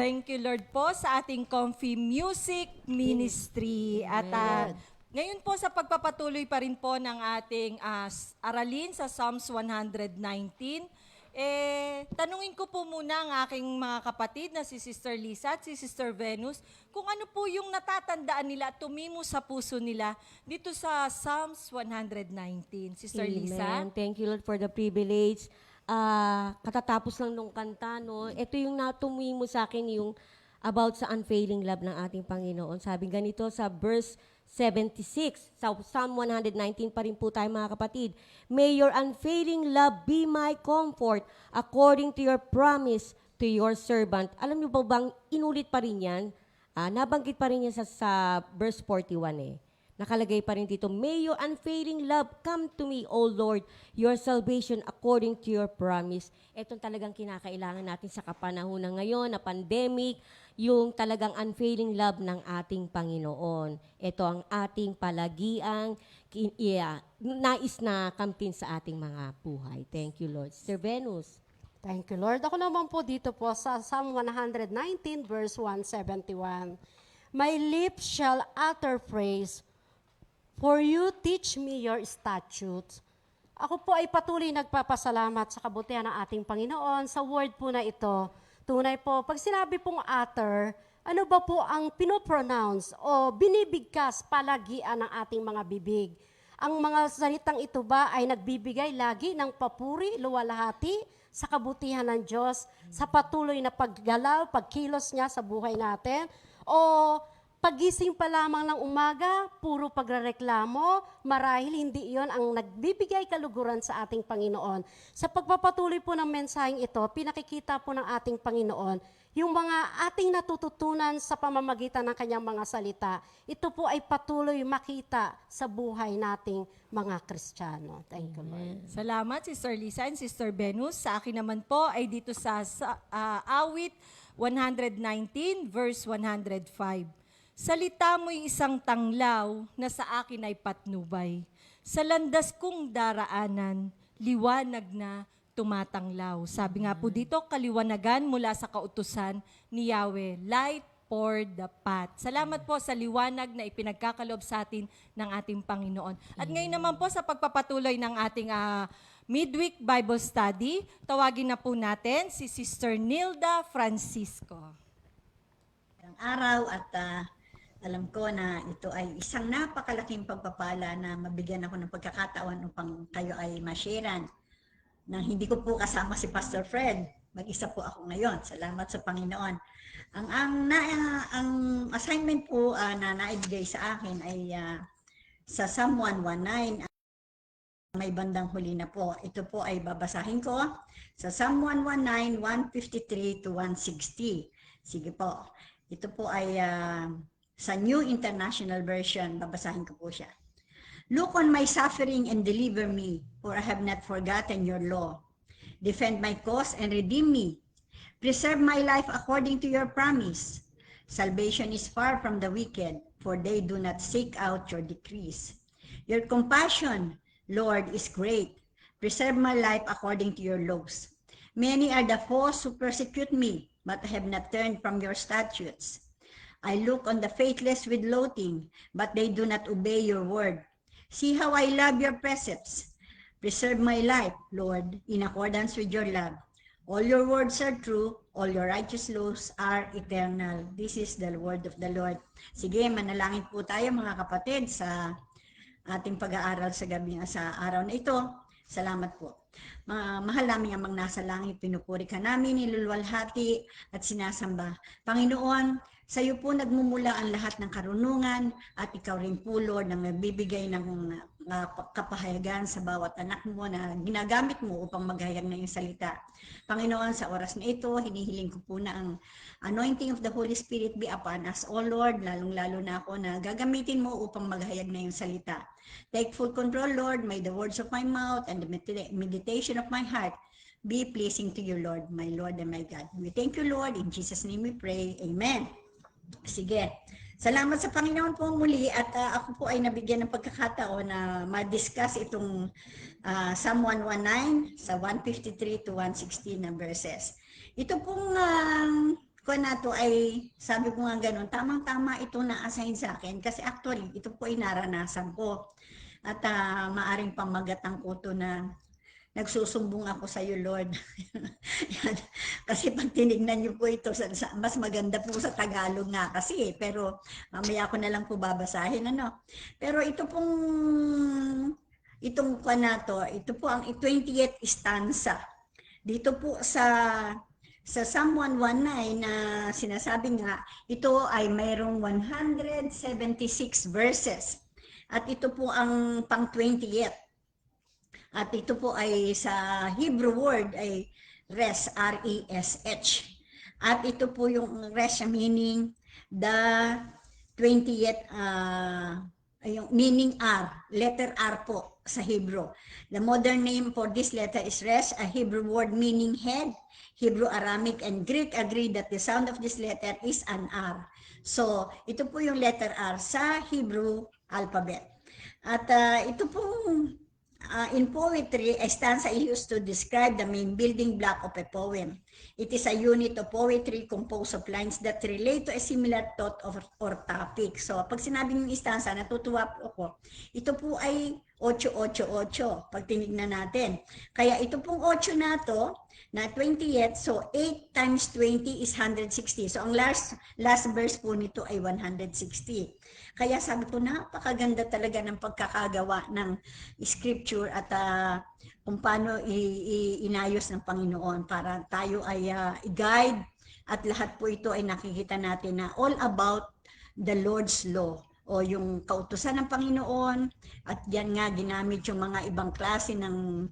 Thank you, Lord po, sa ating Comfy Music Ministry. At ngayon po sa pagpapatuloy pa rin po ng ating aralin sa Psalms 119, tanungin ko po muna ang aking mga kapatid na si Sister Lisa at si Sister Venus kung ano po yung natatandaan nila at tumimo sa puso nila dito sa Psalms 119. Sister Lisa? Amen. Thank you, Lord, for the privilege. Katatapos lang nung kanta, no? Ito yung natumimo sa akin, yung about sa unfailing love ng ating Panginoon. Sabi ganito sa verse 76, sa Psalm 119 pa rin po tayo mga kapatid. May your unfailing love be my comfort according to your promise to your servant. Alam niyo ba bang inulit pa rin yan? Nabanggit pa rin yan sa verse 41 eh. Nakalagay pa rin dito, may your unfailing love come to me, O Lord, your salvation according to your promise. Itong talagang kinakailangan natin sa kapanahunan ngayon na pandemic, yung talagang unfailing love ng ating Panginoon. Ito ang ating palagiang nais na kamtin sa ating mga buhay. Thank you, Lord. Sir Venus. Thank you, Lord. Ako naman po dito po sa Psalm 119, verse 171. My lips shall utter praise, for you teach me your statutes. Ako po ay patuloy nagpapasalamat sa kabutihan ng ating Panginoon sa word po na ito. Tunay po, pag sinabi pong utter, ano ba po ang pinopronounce o binibigkas palagian ng ating mga bibig? Ang mga salitang ito ba ay nagbibigay lagi ng papuri, luwalhati sa kabutihan ng Diyos, sa patuloy na paggalaw, pagkilos niya sa buhay natin? O pagising pa lamang ng umaga, puro pagrereklamo, marahil hindi iyon ang nagbibigay kaluguran sa ating Panginoon. Sa pagpapatuloy po ng mensaheng ito, pinakikita po ng ating Panginoon yung mga ating natututunan sa pamamagitan ng kanyang mga salita. Ito po ay patuloy makita sa buhay nating mga Kristiyano. Thank you, Lord. Salamat, Sister Lisa and Sister Venus. Sa akin naman po ay dito sa awit 119, verse 105. Salita mo'y isang tanglaw na sa akin ay patnubay. Sa landas kong daraanan, liwanag na tumatanglaw. Sabi nga po dito, kaliwanagan mula sa kautusan ni Yahweh, light for the path. Salamat po sa liwanag na ipinagkakalob sa atin ng ating Panginoon. At ngayon naman po sa pagpapatuloy ng ating midweek Bible study, tawagin na po natin si Sister Nilda Francisco. Ang araw at alam ko na ito ay isang napakalaking pagpapala na mabigyan ako ng pagkakataon upang kayo ay masharean. Na hindi ko po kasama si Pastor Fred, mag-isa po ako ngayon. Salamat sa Panginoon. Ang assignment po na naibigay sa akin ay sa Psalm 119, may bandang huli na po. Ito po ay babasahin ko sa Psalm 119, 153 to 160. Sige po. Ito po ay sa New International Version, babasahin ko po siya. Look on my suffering and deliver me, for I have not forgotten your law. Defend my cause and redeem me. Preserve my life according to your promise. Salvation is far from the wicked, for they do not seek out your decrees. Your compassion, Lord, is great. Preserve my life according to your laws. Many are the foes who persecute me, but I have not turned from your statutes. I look on the faithless with loathing, but they do not obey your word. See how I love your precepts. Preserve my life, Lord, in accordance with your love. All your words are true, all your righteous laws are eternal. This is the word of the Lord. Sige, manalangin po tayo mga kapatid sa ating pag-aaral sa gabi sa araw na ito. Salamat po. Mahal namin amang nasa langit, pinupuri ka namin, niluluwalhati at sinasamba. Panginoon, sa iyo po nagmumula ang lahat ng karunungan at ikaw rin po, Lord, ang nagbibigay ng kapahayagan sa bawat anak mo na ginagamit mo upang maghayag na yung salita. Panginoon, sa oras na ito, hinihiling ko po na ang anointing of the Holy Spirit be upon us, O Lord, lalong-lalo na ako na gagamitin mo upang maghayag na yung salita. Take full control, Lord. May the words of my mouth and the meditation of my heart be pleasing to you, Lord, my Lord and my God. We thank you, Lord. In Jesus' name we pray. Amen. Sige. Salamat sa Panginoon po muli at ako po ay nabigyan ng pagkakataon na ma-discuss itong Psalm 119 sa 153 to 116 na verses. Ito pong kung na to ay, sabi ko nga ganun, tamang-tama ito na-assign sa akin kasi actually, ito po ay naranasan ko. At maaring pamagatang ko to na nagsusumbong ako sa iyo, Lord. Yan. Kasi pag tinignan niyo po ito, mas maganda po sa Tagalog nga kasi, pero mamaya ko na lang po babasahin, ano. Pero ito pong, itong kanato, ito po ang 20th stanza. Dito po sa Psalm 119 na sinasabi nga, ito ay mayroong 176 verses. At ito po ang pang 20th. At ito po ay sa Hebrew word ay res, R-E-S-H. At ito po yung res meaning the 20th, yung meaning R, letter R po sa Hebrew. The modern name for this letter is res, a Hebrew word meaning head. Hebrew, Aramaic, and Greek agree that the sound of this letter is an R. So, ito po yung letter R sa Hebrew alphabet. At ito pong in poetry, a stanza is used to describe the main building block of a poem. It is a unit of poetry composed of lines that relate to a similar thought or topic. So, pag sinabing stanza, natutuwa po ako. Ito po ay 888 pag tinignan natin. Kaya ito pong 8 na to, na 20th, so 8 times 20 is 160. So, ang last verse po nito ay 160. Kaya sabi ko, napakaganda talaga ng pagkakagawa ng scripture at kung paano inayos ng Panginoon para tayo ay i-guide at lahat po ito ay nakikita natin na all about the Lord's law o yung kautusan ng Panginoon at yan nga ginamit yung mga ibang klase ng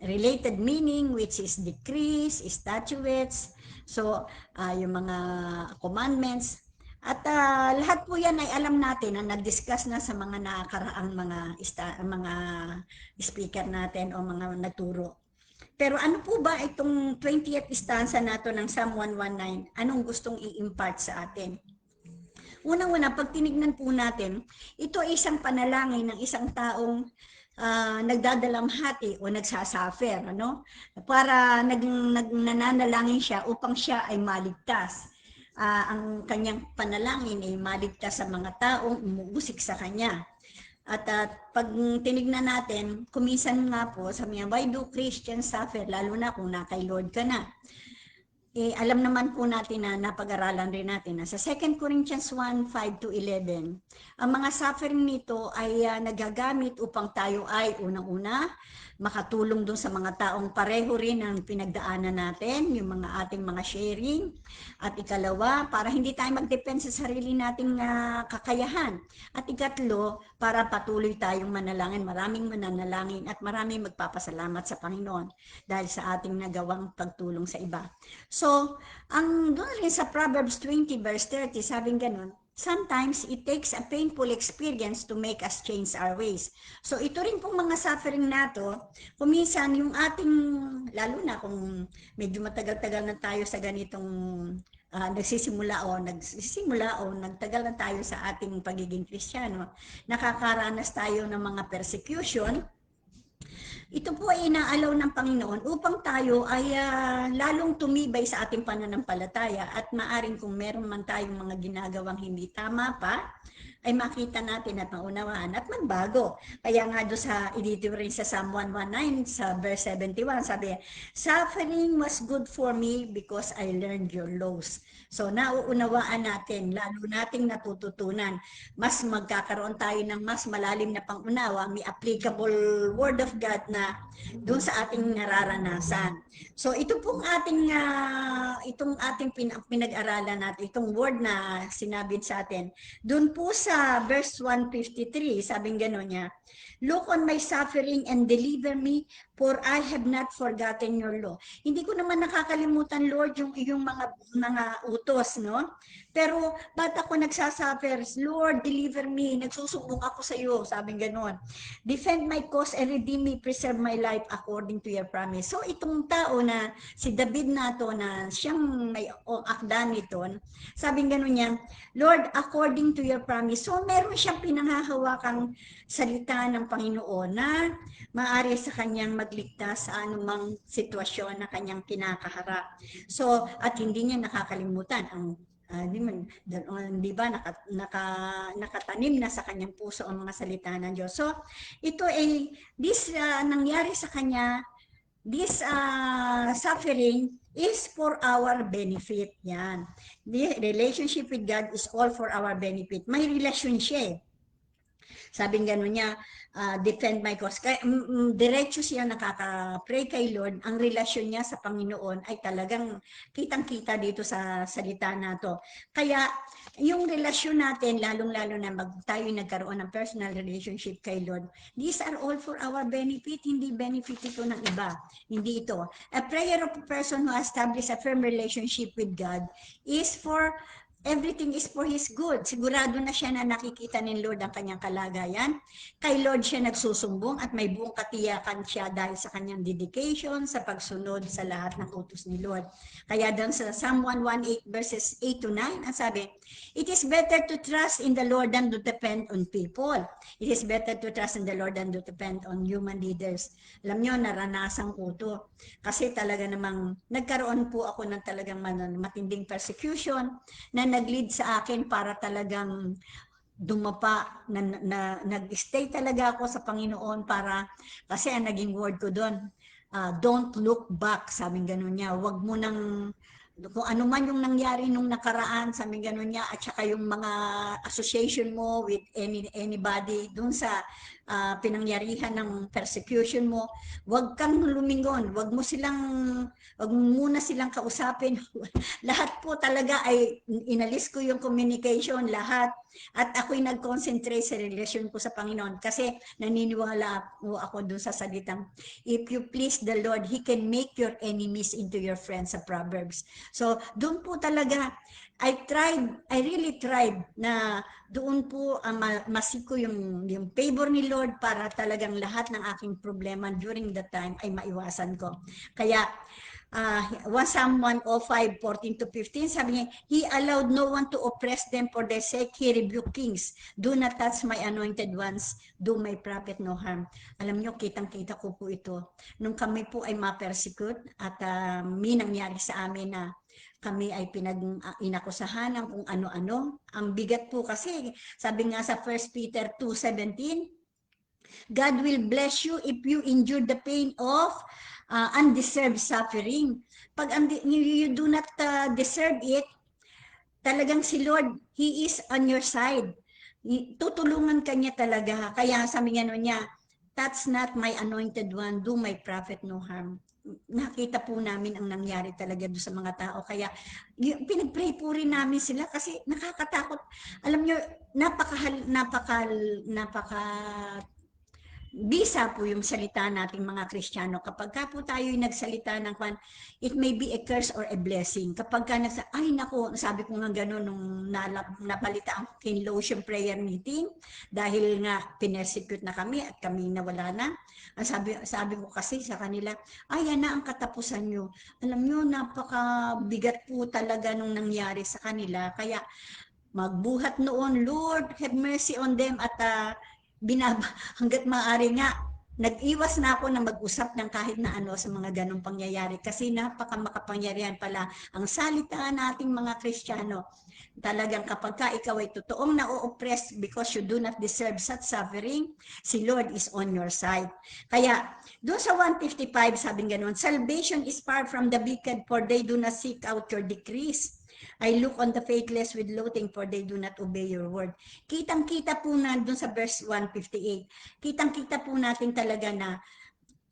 related meaning which is decrees, statutes, so yung mga commandments. At lahat po yan ay alam natin na nag-discuss na sa mga nakakaraang mga speaker natin o mga nagturo. Pero ano po ba itong 20th stanza nato ng Psalm 119? Anong gustong i-impart sa atin? Unang-una, pag tinignan po natin, ito ay isang panalangin ng isang taong nagdadalamhati o nagsasuffer, ano? Para nananalangin siya upang siya ay maligtas. Ang kanyang panalangin ay maligtas sa mga taong umuusik sa kanya. At pag tinignan natin, kuminsan nga po, sabi niya, why do Christians suffer? Lalo na kung na kay Lord ka na. Alam naman po natin na napag-aralan rin natin na sa 2 Corinthians 1:5-11, ang mga suffering nito ay nagagamit upang tayo ay unang-una makatulong dun sa mga taong pareho rin ang pinagdaanan natin, yung mga ating mga sharing. At ikalawa, para hindi tayo mag-depend sa sarili nating kakayahan. At ikatlo, para patuloy tayong manalangin, maraming mananalangin at maraming magpapasalamat sa Panginoon dahil sa ating nagawang pagtulong sa iba. So, doon rin sa Proverbs 20 verse 30, sabing ganun, sometimes it takes a painful experience to make us change our ways. So ito rin pong mga suffering nato, kuminsan yung ating, lalo na kung medyo matagal-tagal na tayo sa ganitong nagsisimula o nagtagal na tayo sa ating pagiging Kristiyano, nakakaranas tayo ng mga persecution. Ito po ay inaalaw ng Panginoon upang tayo ay lalong tumibay sa ating pananampalataya at maaring kung meron man tayong mga ginagawang hindi tama pa, ay makita natin at maunawaan at magbago. Kaya nga doon sa edito rin sa Psalm 119 sa verse 71, sabi, suffering was good for me because I learned your laws. So nauunawaan natin, lalo nating natututunan, mas magkakaroon tayo ng mas malalim na pangunawa, may applicable word of God na doon sa ating nararanasan. So ito pong itong ating pinag-aralan natin, itong word na sinabi sa atin, doon po sa verse 153, sabing gano'n niya, look on my suffering and deliver me, for I have not forgotten your law. Hindi ko naman nakakalimutan, Lord, yung iyong mga utos, no? Pero ba't ako nagsasuffer? Lord, deliver me. Nagsusumbong ako sa iyo, sabing gano'n. Defend my cause and redeem me, preserve my life according to your promise. So itong tao na si David nato na siyang may akda nito, sabing gano'n niya, Lord, according to your promise. So meron siyang pinanghahawakang salita kapangyarihan ng Panginoon na maaari sa kanyang magligtas sa anumang sitwasyon na kanyang kinakaharap. So, at hindi niya nakakalimutan ang di ba nakatanim na sa kanyang puso ang mga salita ng Diyos. So, ito ay nangyari sa kanya, this suffering is for our benefit. Yan. The relationship with God is all for our benefit. May relasyon siya. Sabing gano'n niya, defend my cause. Kaya, diretso siya nakaka-pray kay Lord. Ang relasyon niya sa Panginoon ay talagang kitang-kita dito sa salita na to. Kaya, yung relasyon natin, lalong-lalo na tayo nagkaroon ng personal relationship kay Lord, these are all for our benefit, hindi benefit ito ng iba. Hindi ito. A prayer of a person who establishes a firm relationship with God is for everything is for His good. Sigurado na siya na nakikita ni Lord ang kanyang kalagayan. Kay Lord siya nagsusumbong at may buong katiyakan siya dahil sa kanyang dedication, sa pagsunod sa lahat ng utos ni Lord. Kaya doon sa Psalm 118 verses 8 to 9, ang sabi, it is better to trust in the Lord than to depend on people. It is better to trust in the Lord than to depend on human leaders. Alam nyo, naranasan ko to. Kasi talaga namang nagkaroon po ako ng talagang matinding persecution na nag-lead sa akin para talagang dumapa, nag-stay talaga ako sa Panginoon para, kasi ang naging word ko doon, don't look back, sabing gano'n niya, wag mo nang, kung ano man yung nangyari nung nakaraan, sabing gano'n niya, at saka yung mga association mo with anybody dun sa pinangyarihan ng persecution mo, wag kang lumingon, wag mo muna silang kausapin. Lahat po talaga ay inalis ko yung communication, lahat. At ako'y nag-concentrate sa relasyon ko sa Panginoon kasi naniniwala ako dun sa salitang, if you please the Lord, He can make your enemies into your friends, sa Proverbs. So, dun po talaga, I really tried na doon po masiko yung favor ni Lord para talagang lahat ng aking problema during that time ay maiwasan ko. Kaya, Psalm 105, 14 to 15, sabi niya, He allowed no one to oppress them for their sake. He rebuked kings. Do not touch my anointed ones. Do my prophet no harm. Alam niyo, kitang-kita ko po ito. Nung kami po ay ma-persecute at may nangyari sa amin na kami ay inakusahan ng kung ano-ano. Ang bigat po kasi, sabi nga sa 1 Peter 2:17, God will bless you if you endure the pain of undeserved suffering. Pag you do not deserve it, talagang si Lord, He is on your side. Tutulungan ka niya talaga. Kaya sabi niya, touch not my anointed one, do my prophet no harm. Nakita po namin ang nangyari talaga doon sa mga tao. Kaya pinag-pray po rin namin sila kasi nakakatakot. Alam niyo, napaka bisa po yung salita nating mga Kristiyano. Kapag ka po tayo yung nagsalita ng it may be a curse or a blessing. Kapag ka ay nako, sabi ko nga gano'n nung nabalita ang Kinlotion prayer meeting, dahil nga pinersecute na kami at kami nawala na. Ang sabi ko kasi sa kanila, ay yan na ang katapusan nyo. Alam nyo, napakabigat po talaga nung nangyari sa kanila. Kaya magbuhat noon, Lord, have mercy on them, at hanggat maaari nga, nag-iwas na ako na mag-usap ng kahit na ano sa mga ganong pangyayari kasi makapangyarihan pala ang salita nating mga Kristiyano. Talagang kapag ka ikaw ay totoong na-oppress because you do not deserve such suffering, si Lord is on your side. Kaya, doon sa 155, sabing gano'n, salvation is far from the wicked, for they do not seek out your decrees. I look on the faithless with loathing, for they do not obey your word. Kitang-kita po na doon sa verse 158. Kitang-kita po natin talaga na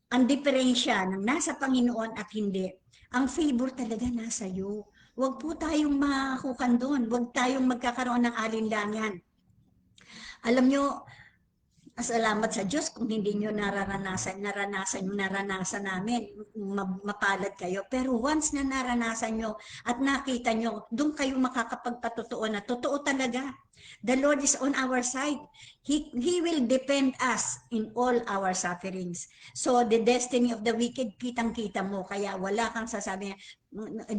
ang diferensya ng nasa Panginoon at hindi. Ang favor talaga nasa iyo. Huwag po tayong makukan doon. Huwag tayong magkakaroon ng alinlangan. Alam nyo, salamat sa Diyos kung hindi nyo naranasan namin, mapalad kayo. Pero once na naranasan nyo at nakita nyo, doon kayo makakapagpatotoo na totoo talaga. The Lord is on our side. He will defend us in all our sufferings. So the destiny of the wicked, kitang-kita mo. Kaya wala kang sasabi,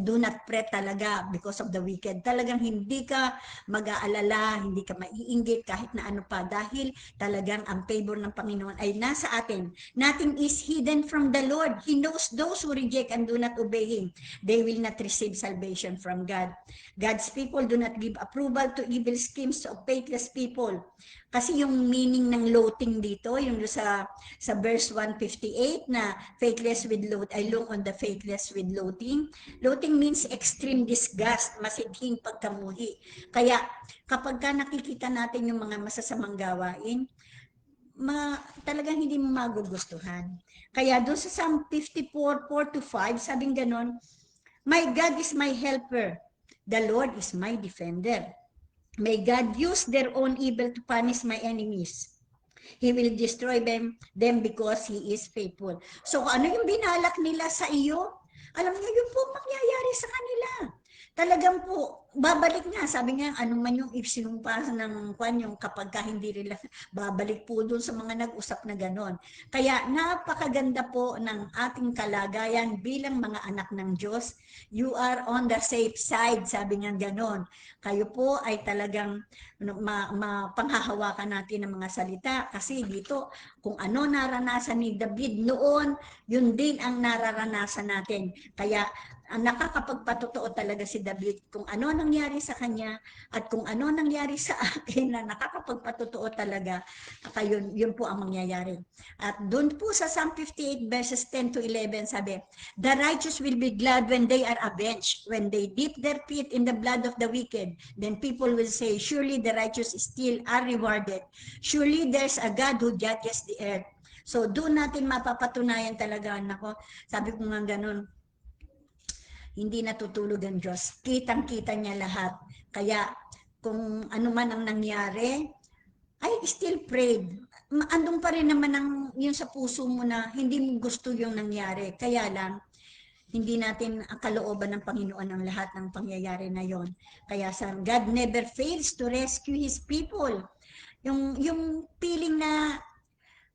do not fret talaga because of the wicked. Talagang hindi ka mag-aalala, hindi ka maiinggit kahit na ano pa. Dahil talagang ang favor ng Panginoon ay nasa atin. Nothing is hidden from the Lord. He knows those who reject and do not obey Him. They will not receive salvation from God. God's people do not give approval to evil schemes of faithless people. Kasi yung meaning ng loathing dito, yung sa verse 158 na faithless with loath, ay long on the faithless with loathing. Loathing means extreme disgust, masidhing pagkamuhi. Kaya kapag ka nakikita natin yung mga masasamang gawain, talagang hindi mo magugustuhan. Kaya doon sa Psalm 54:4-5, sabing ganon, my God is my helper, the Lord is my defender. May God use their own evil to punish my enemies. He will destroy them because He is faithful. So ano yung binalak nila sa iyo? Alam niyo, yun po mangyayari sa kanila. Talagang po, babalik nga. Sabi nga, ano man yung isinumpa ng kwan, yung kapag ka hindi rin babalik po dun sa mga nag-usap na ganon. Kaya napakaganda po ng ating kalagayan bilang mga anak ng Diyos. You are on the safe side, sabi nga ganon. Kayo po ay talagang mapanghahawakan natin ng mga salita. Kasi dito, kung ano naranasan ni David noon, yun din ang nararanasan natin. Kaya nakakapagpatotoo talaga si David kung ano nangyari sa kanya at kung ano nangyari sa akin na nakakapagpatotoo talaga, kaya yun po ang mangyayari. At doon po sa Psalm 58 verses 10-11 sabi, the righteous will be glad when they are avenged, when they dip their feet in the blood of the wicked, then people will say, surely the righteous still are rewarded. Surely there's a God who judges the earth. So doon natin mapapatunayan talaga, nako, sabi ko nga ganun, hindi natutulog ang Diyos. Kitang-kita niya lahat. Kaya kung ano man ang nangyari, I still prayed. Andun pa rin naman yung sa puso mo na hindi mo gusto yung nangyari. Kaya lang, hindi natin ang kalooban ng Panginoon ang lahat ng pangyayari na yon. Kaya sa God never fails to rescue His people. Yung feeling na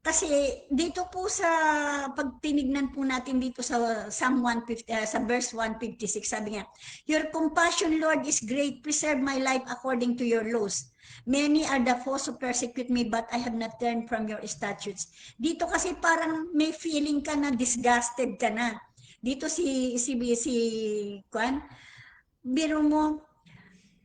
kasi dito po sa pagtinignan po natin dito sa Psalm 150, sa verse 156, sabi nga, your compassion, Lord, is great. Preserve my life according to your laws. Many are the foes who persecute me, but I have not turned from your statutes. Dito kasi parang may feeling ka na disgusted ka na. Dito si Kwan, biro mo,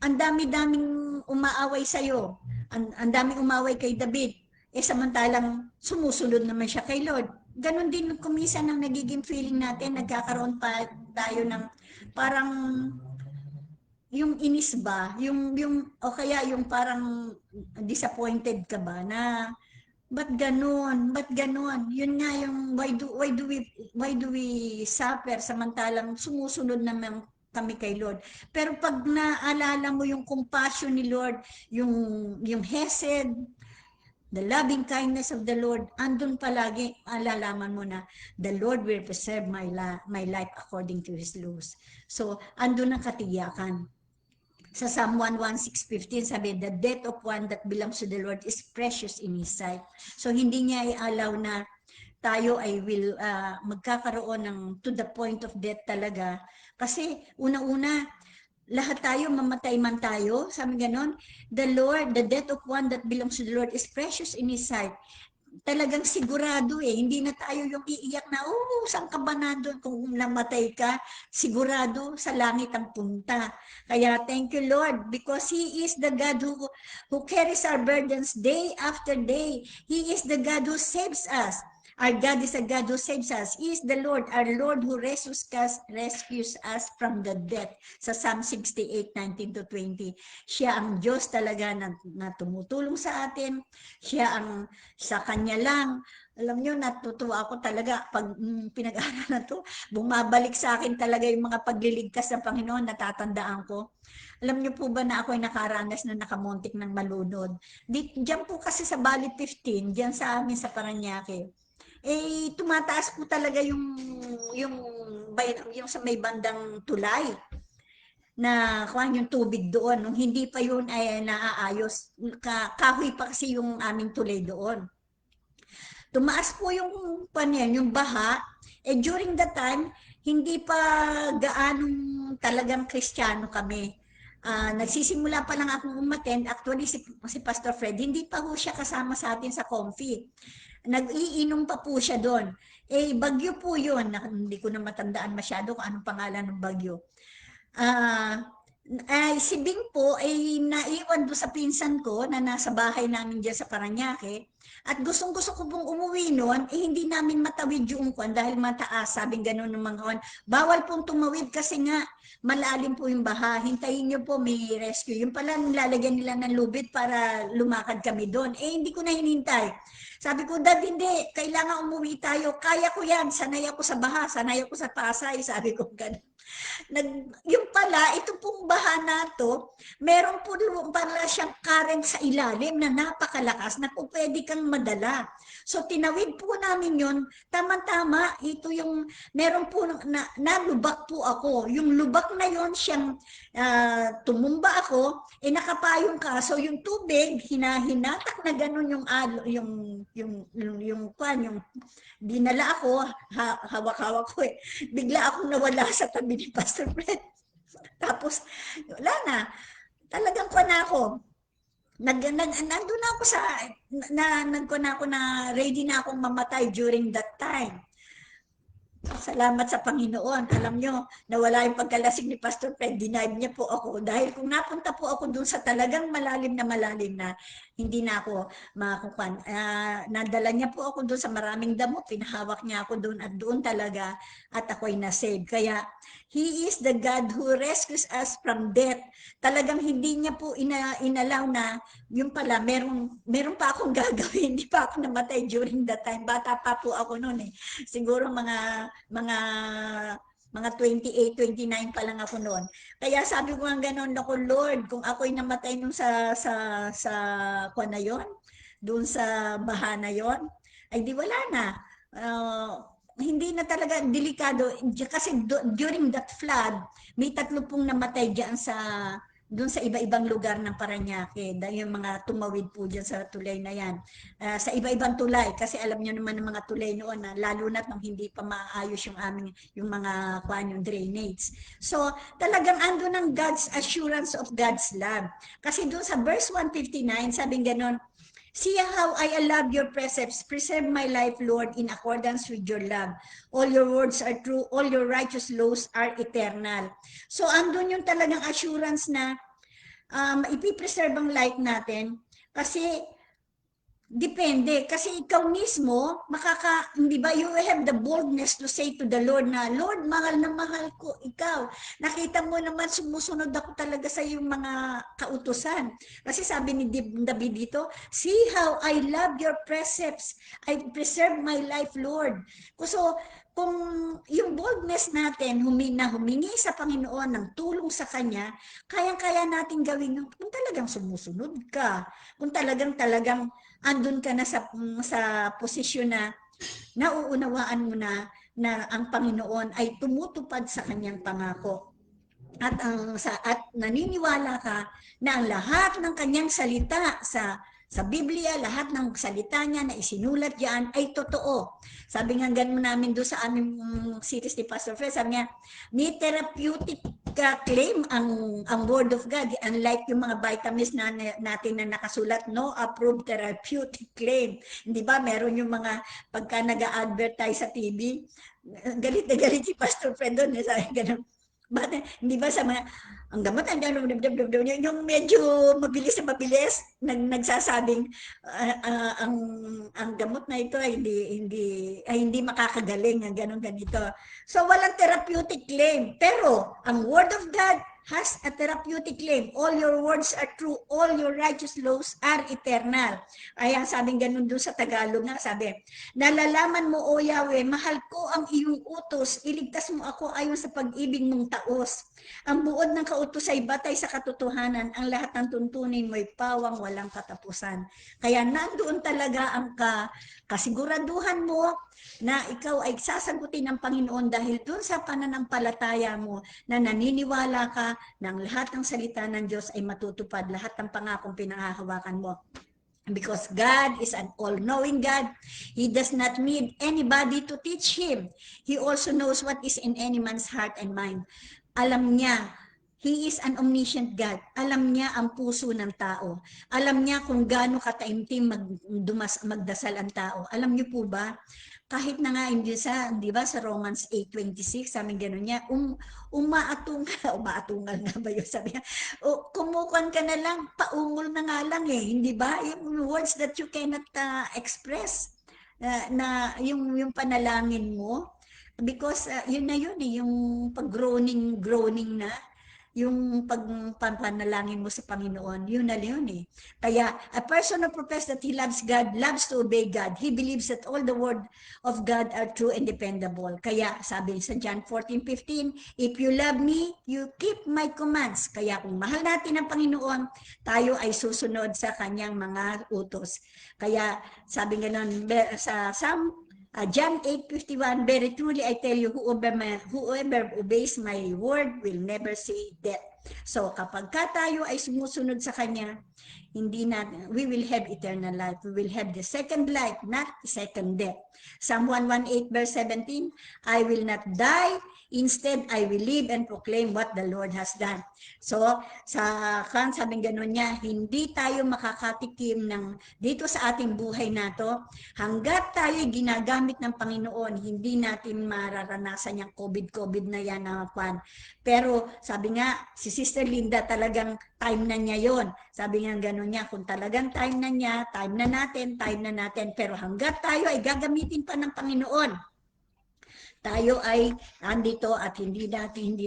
ang dami-daming umaaway sa'yo. Ang daming umaway kay David. Samantalang sumusunod naman siya kay Lord. Ganon din kumisan ang nagiging feeling natin, nagkakaroon pa tayo ng parang yung inis ba, o kaya yung parang disappointed ka ba na ba't ganon? Yun nga yung why do we suffer samantalang sumusunod naman kami kay Lord. Pero pag naalala mo yung compassion ni Lord, yung hesed, the loving kindness of the Lord, andun palagi, alalaman mo na, the Lord will preserve my life according to His laws. So, andun ang katiyakan. Sa Psalm 116:15, sabi, the death of one that belongs to the Lord is precious in His sight. So, hindi niya i-allow na tayo ay will magkakaroon ng to the point of death talaga. Kasi, una-una, lahat tayo, mamatay man tayo, sabi ganon, the death of one that belongs to the Lord is precious in His sight. Talagang sigurado hindi na tayo yung iiyak na, saan ka ba na doon kung namatay ka, sigurado sa langit ang punta. Kaya thank you Lord, because He is the God who carries our burdens day after day. He is the God who saves us. Our God is a God who saves us. He is the Lord, our Lord who rescues us from the death. Sa Psalm 68:19-20, siya ang Diyos talaga na tumutulong sa atin. Siya ang sa Kanya lang. Alam niyo, natutuwa ako talaga pag pinag-aaral na to, bumabalik sa akin talaga yung mga pagliligtas ng Panginoon, natatandaan ko. Alam niyo po ba na ako ay nakaranas na nakamontik ng malunod? Diyan po kasi sa Balit 15, diyan sa amin sa Paranaque, tumataas po talaga yung sa may bandang tulay. kuwan yung tubig doon. Nung hindi pa yun ay naaayos, kahoy pa kasi yung aming tulay doon. Tumaas po yung yung baha. During that time, hindi pa gaanong talagang Kristiyano kami. Nagsisimula pa lang akong umattend. Actually, si Pastor Fred, hindi pa po siya kasama sa atin sa Comfy. Nag-iinom pa po siya doon. Bagyo po yun. Hindi ko na matandaan masyado kung anong pangalan ng bagyo. Si Bing po ay naiwan doon sa pinsan ko na nasa bahay namin dyan sa Parañaque. At gustong-gusto ko pong umuwi noon, hindi namin matawid yung kwan dahil mataas, sabing gano'n ng mga kwan. Bawal pong tumawid kasi nga malalim po yung baha. Hintayin nyo po, may rescue. Yung pala nilalagyan nila ng lubid para lumakad kami doon. Hindi ko na hinintay. Sabi ko, Dad, hindi. Kailangan umuwi tayo. Kaya ko yan. Sanay ako sa baha. Sanay ako sa Pasay. Sabi ko gano'n. Yung pala, ito pong baha na to, meron po pala siyang current sa ilalim na napakalakas na po pwede kang madala. So tinawid po namin yun, tama-tama, ito yung, meron po, nalubak po ako. Yung lubak na yun, siyang tumumba ako, nakapayong ka. So yung tubig, hinatak na ganun yung dinala ako, hawak-hawak ko Bigla akong nawala sa tabi ni Pastor Fred. Tapos, wala na. Talagang ako. Nandun ako na ready na akong mamatay during that time. Salamat sa Panginoon. Alam nyo, nawala yung pagkalasing ni Pastor Fred. Denied niya po ako. Dahil kung napunta po ako dun sa talagang malalim na, hindi na ako makakupan. Nadala niya po ako dun sa maraming damo. Pinahawak niya ako dun at doon talaga at ako'y nasave. Kaya, He is the God who rescues us from death. Talagang hindi niya po inalaw na yung pala, meron pa akong gagawin. Hindi pa ako namatay during that time. Bata pa po ako noon Siguro mga 28, 29 pa lang ako noon. Kaya sabi ko nga ganoon ako, Lord, kung ako'y namatay nung sa kuwan na yon, doon sa baha na yon, ay di wala na. Hindi na talaga delikado kasi during that flood, may 30 namatay diyan doon sa iba-ibang lugar ng Parañaque, dahil yung mga tumawid po dyan sa tulay na yan. Sa iba-ibang tulay, kasi alam niyo naman ng mga tulay noon, lalo na nung hindi pa maayos yung mga yung drainage. So, talagang ando ng God's assurance of God's love. Kasi doon sa verse 159, sabing ganon, See how I love your precepts. Preserve my life, Lord, in accordance with your love. All your words are true. All your righteous laws are eternal. So, andun yung talagang assurance na ipipreserve ang life natin. Kasi, depende. Kasi ikaw mismo, di ba, you have the boldness to say to the Lord na, Lord, mahal na mahal ko ikaw. Nakita mo naman, sumusunod ako talaga sa iyong mga kautusan. Kasi sabi ni David dito, see how I love your precepts. I preserve my life, Lord. So, kung yung boldness natin, humingi sa Panginoon ng tulong sa Kanya, kayang-kaya natin gawin yun kung talagang sumusunod ka. Kung talagang andun ka na sa posisyon na nauunawaan mo na ang Panginoon ay tumutupad sa kanyang pangako. At naniniwala ka na ang lahat ng kanyang salita sa Biblia, lahat ng salita niya na isinulat diyan ay totoo. Sabi nga ganun namin doon sa aming series ni Pastor Fred, sabi niya, may therapeutic claim ang Word of God. Unlike yung mga vitamins natin na nakasulat, no approved therapeutic claim. Hindi ba, meron yung mga pagka nag-a-advertise sa TV, galit na galit si Pastor Fred doon. Sabi ganun. Hindi ba sa mga, ang gamot, yung medyo mabilis, nagsasabing ang gamot na ito ay hindi makakagaling, ganito. So, walang therapeutic claim. Pero, ang Word of God has a therapeutic claim. All your words are true. All your righteous laws are eternal. Ayan, sabing ganun doon sa Tagalog nga, sabi, nalalaman mo, O Yahweh, mahal ko ang iyong utos. Iligtas mo ako ayon sa pag-ibig mong taos. Ang buod ng kautos ay batay sa katotohanan. Ang lahat ng tuntunin mo'y pawang walang katapusan. Kaya nandoon talaga ang kasiguraduhan mo na ikaw ay sasagutin ng Panginoon dahil doon sa pananampalataya mo na naniniwala ka ka ng lahat ng salita ng Diyos ay matutupad, lahat ng pangakong pinanghahawakan mo. Because God is an all-knowing God. He does not need anybody to teach Him. He also knows what is in any man's heart and mind. Alam niya, He is an omniscient God. Alam niya ang puso ng tao. Alam niya kung gaano kataimtim magdasal ang tao. Alam niyo po ba, kahit na nga hindi di ba, sa Romans 8:26, sabi gano'n niya, umaatungal nga ba yun? Sabi niya, kumukuhan ka na lang, paungol na nga lang hindi ba? Yung words that you cannot express, na yung panalangin mo, because yun na yun yung pag-groaning na, yung pagpanalangin mo sa Panginoon, yun na yun Kaya, a person who professes that he loves God, loves to obey God. He believes that all the word of God are true and dependable. Kaya, sabi sa John 14:15, if you love me, you keep my commands. Kaya kung mahal natin ang Panginoon, tayo ay susunod sa kanyang mga utos. Kaya, sabi nga nun, sa John 8:51, very truly I tell you, whoever obeys my word will never see death. So kapag tayo ay sumusunod sa Kanya, we will have eternal life. We will have the second life, not the second death. Psalm 118 verse 17, I will not die, instead I will live and proclaim what the Lord has done. So, sabing gano'n niya, hindi tayo makakatikim dito sa ating buhay na to, hanggat tayo ginagamit ng Panginoon, hindi natin mararanasan yung COVID na yan na Pero sabi nga, si Sister Linda talagang time na niya yon. Sabi nga gano'n niya, kung talagang time na niya, time na natin. Pero hanggat tayo ay gagamitin pa ng Panginoon, tayo ay andito at hindi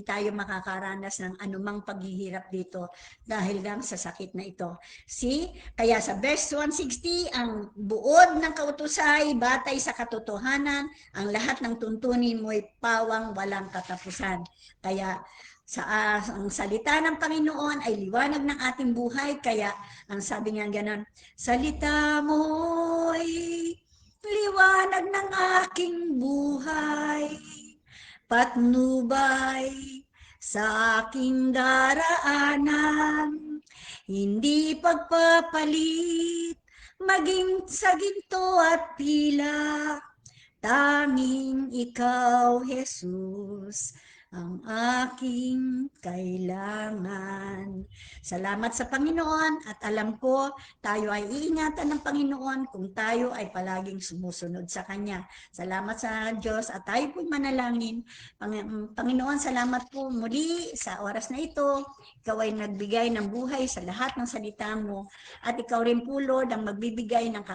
tayo makakaranas ng anumang paghihirap dito dahil lang sa sakit na ito. Kaya sa verse 160, ang buod ng kautusay batay sa katotohanan, ang lahat ng tuntunin mo ay pawang walang katapusan. Kaya ang salita ng Panginoon ay liwanag ng ating buhay, kaya ang sabi nga ganon, salita mo ay liwanag ng aking buhay, patnubay sa aking daraanan, hindi pagpapalit, maging sa ginto at pila, tanging ikaw, Jesus, ang aking kailangan. Salamat sa Panginoon at alam ko tayo ay iingatan ng Panginoon kung tayo ay palaging sumusunod sa Kanya. Salamat sa Diyos at tayo po'y manalangin. Panginoon, salamat po muli sa oras na ito. Ikaw ay nagbigay ng buhay sa lahat ng salita mo at ikaw rin po, Lord, ang magbibigay ng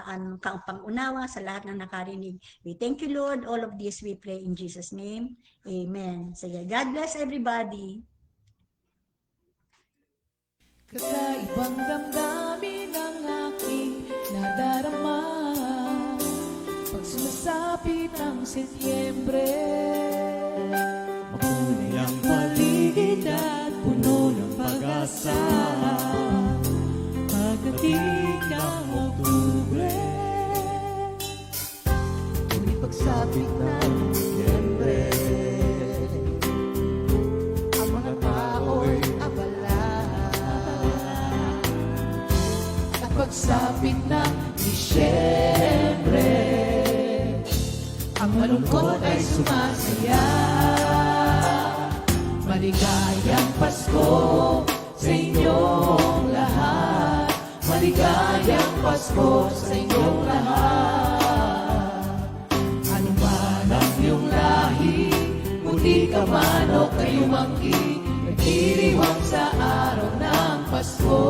pangunawa sa lahat ng nakarinig. We thank you, Lord. All of this we pray in Jesus' name. Amen. Sige, God bless everybody. Kakaibang damdamin ang aking nadarama pag sumasapit ang Setyembre. Makulay ang paligid at puno ng pag-asa pagdating ng Oktubre. Ngunit pagsapit ng Setyembre, ang mga tao'y abala. At pagsapit ng Disyembre, ang malungkot ay sumasaya. Maligayang Pasko sa inyong lahat. Maligayang Pasko sa inyong lahat. Ano man ang iyong lahi, puti ka man o kayo mangki, nagdiriwang sa araw ng Pasko.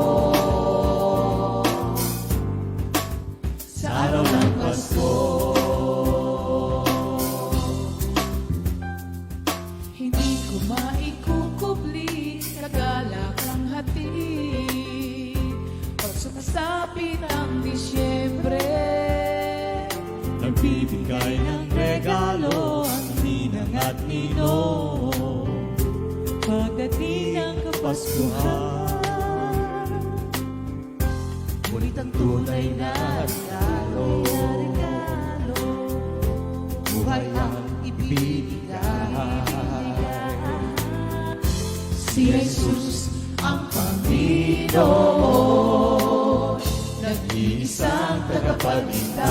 Sa araw ng Pasko, hindi ko maikukubli, kagalakang hatid. Pag sumasapit ang Disyembre, nagbibigay ng regalo ang ninang at ninong. Pagdating ng Kapaskuhan, ngunit ang tunay na regalo, buhay ang ibibigay. si Jesus ang Panginoon, nag-iisang tagapagligtas.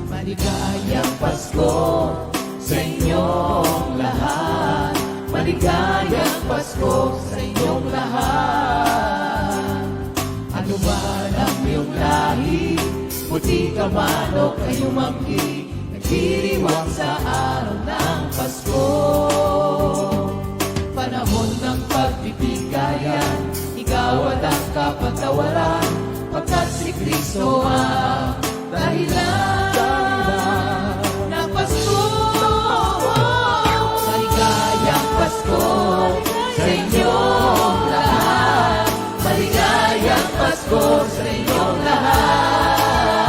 Maligayang Pasko sa inyong lahat, maligayang Pasko sa inyong lahat. Ano man ang iyong lahi, puti ka man o kayong mangki, nagdiriwang sa araw ng Pasko. Panahon ng pagbibigayan, ikaw at ang kapatawaran, pagkat si Kristo ang dahilan ng Pasko. Maligayang Pasko sa inyong lahat, maligayang Pasko sa inyong lahat.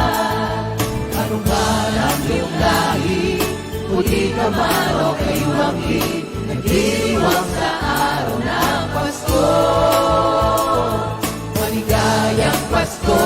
Ano man ang iyong lahi, puti ka man o kayong mangki, nagdiriwang sa araw ng Pasko. Maligayang Pasko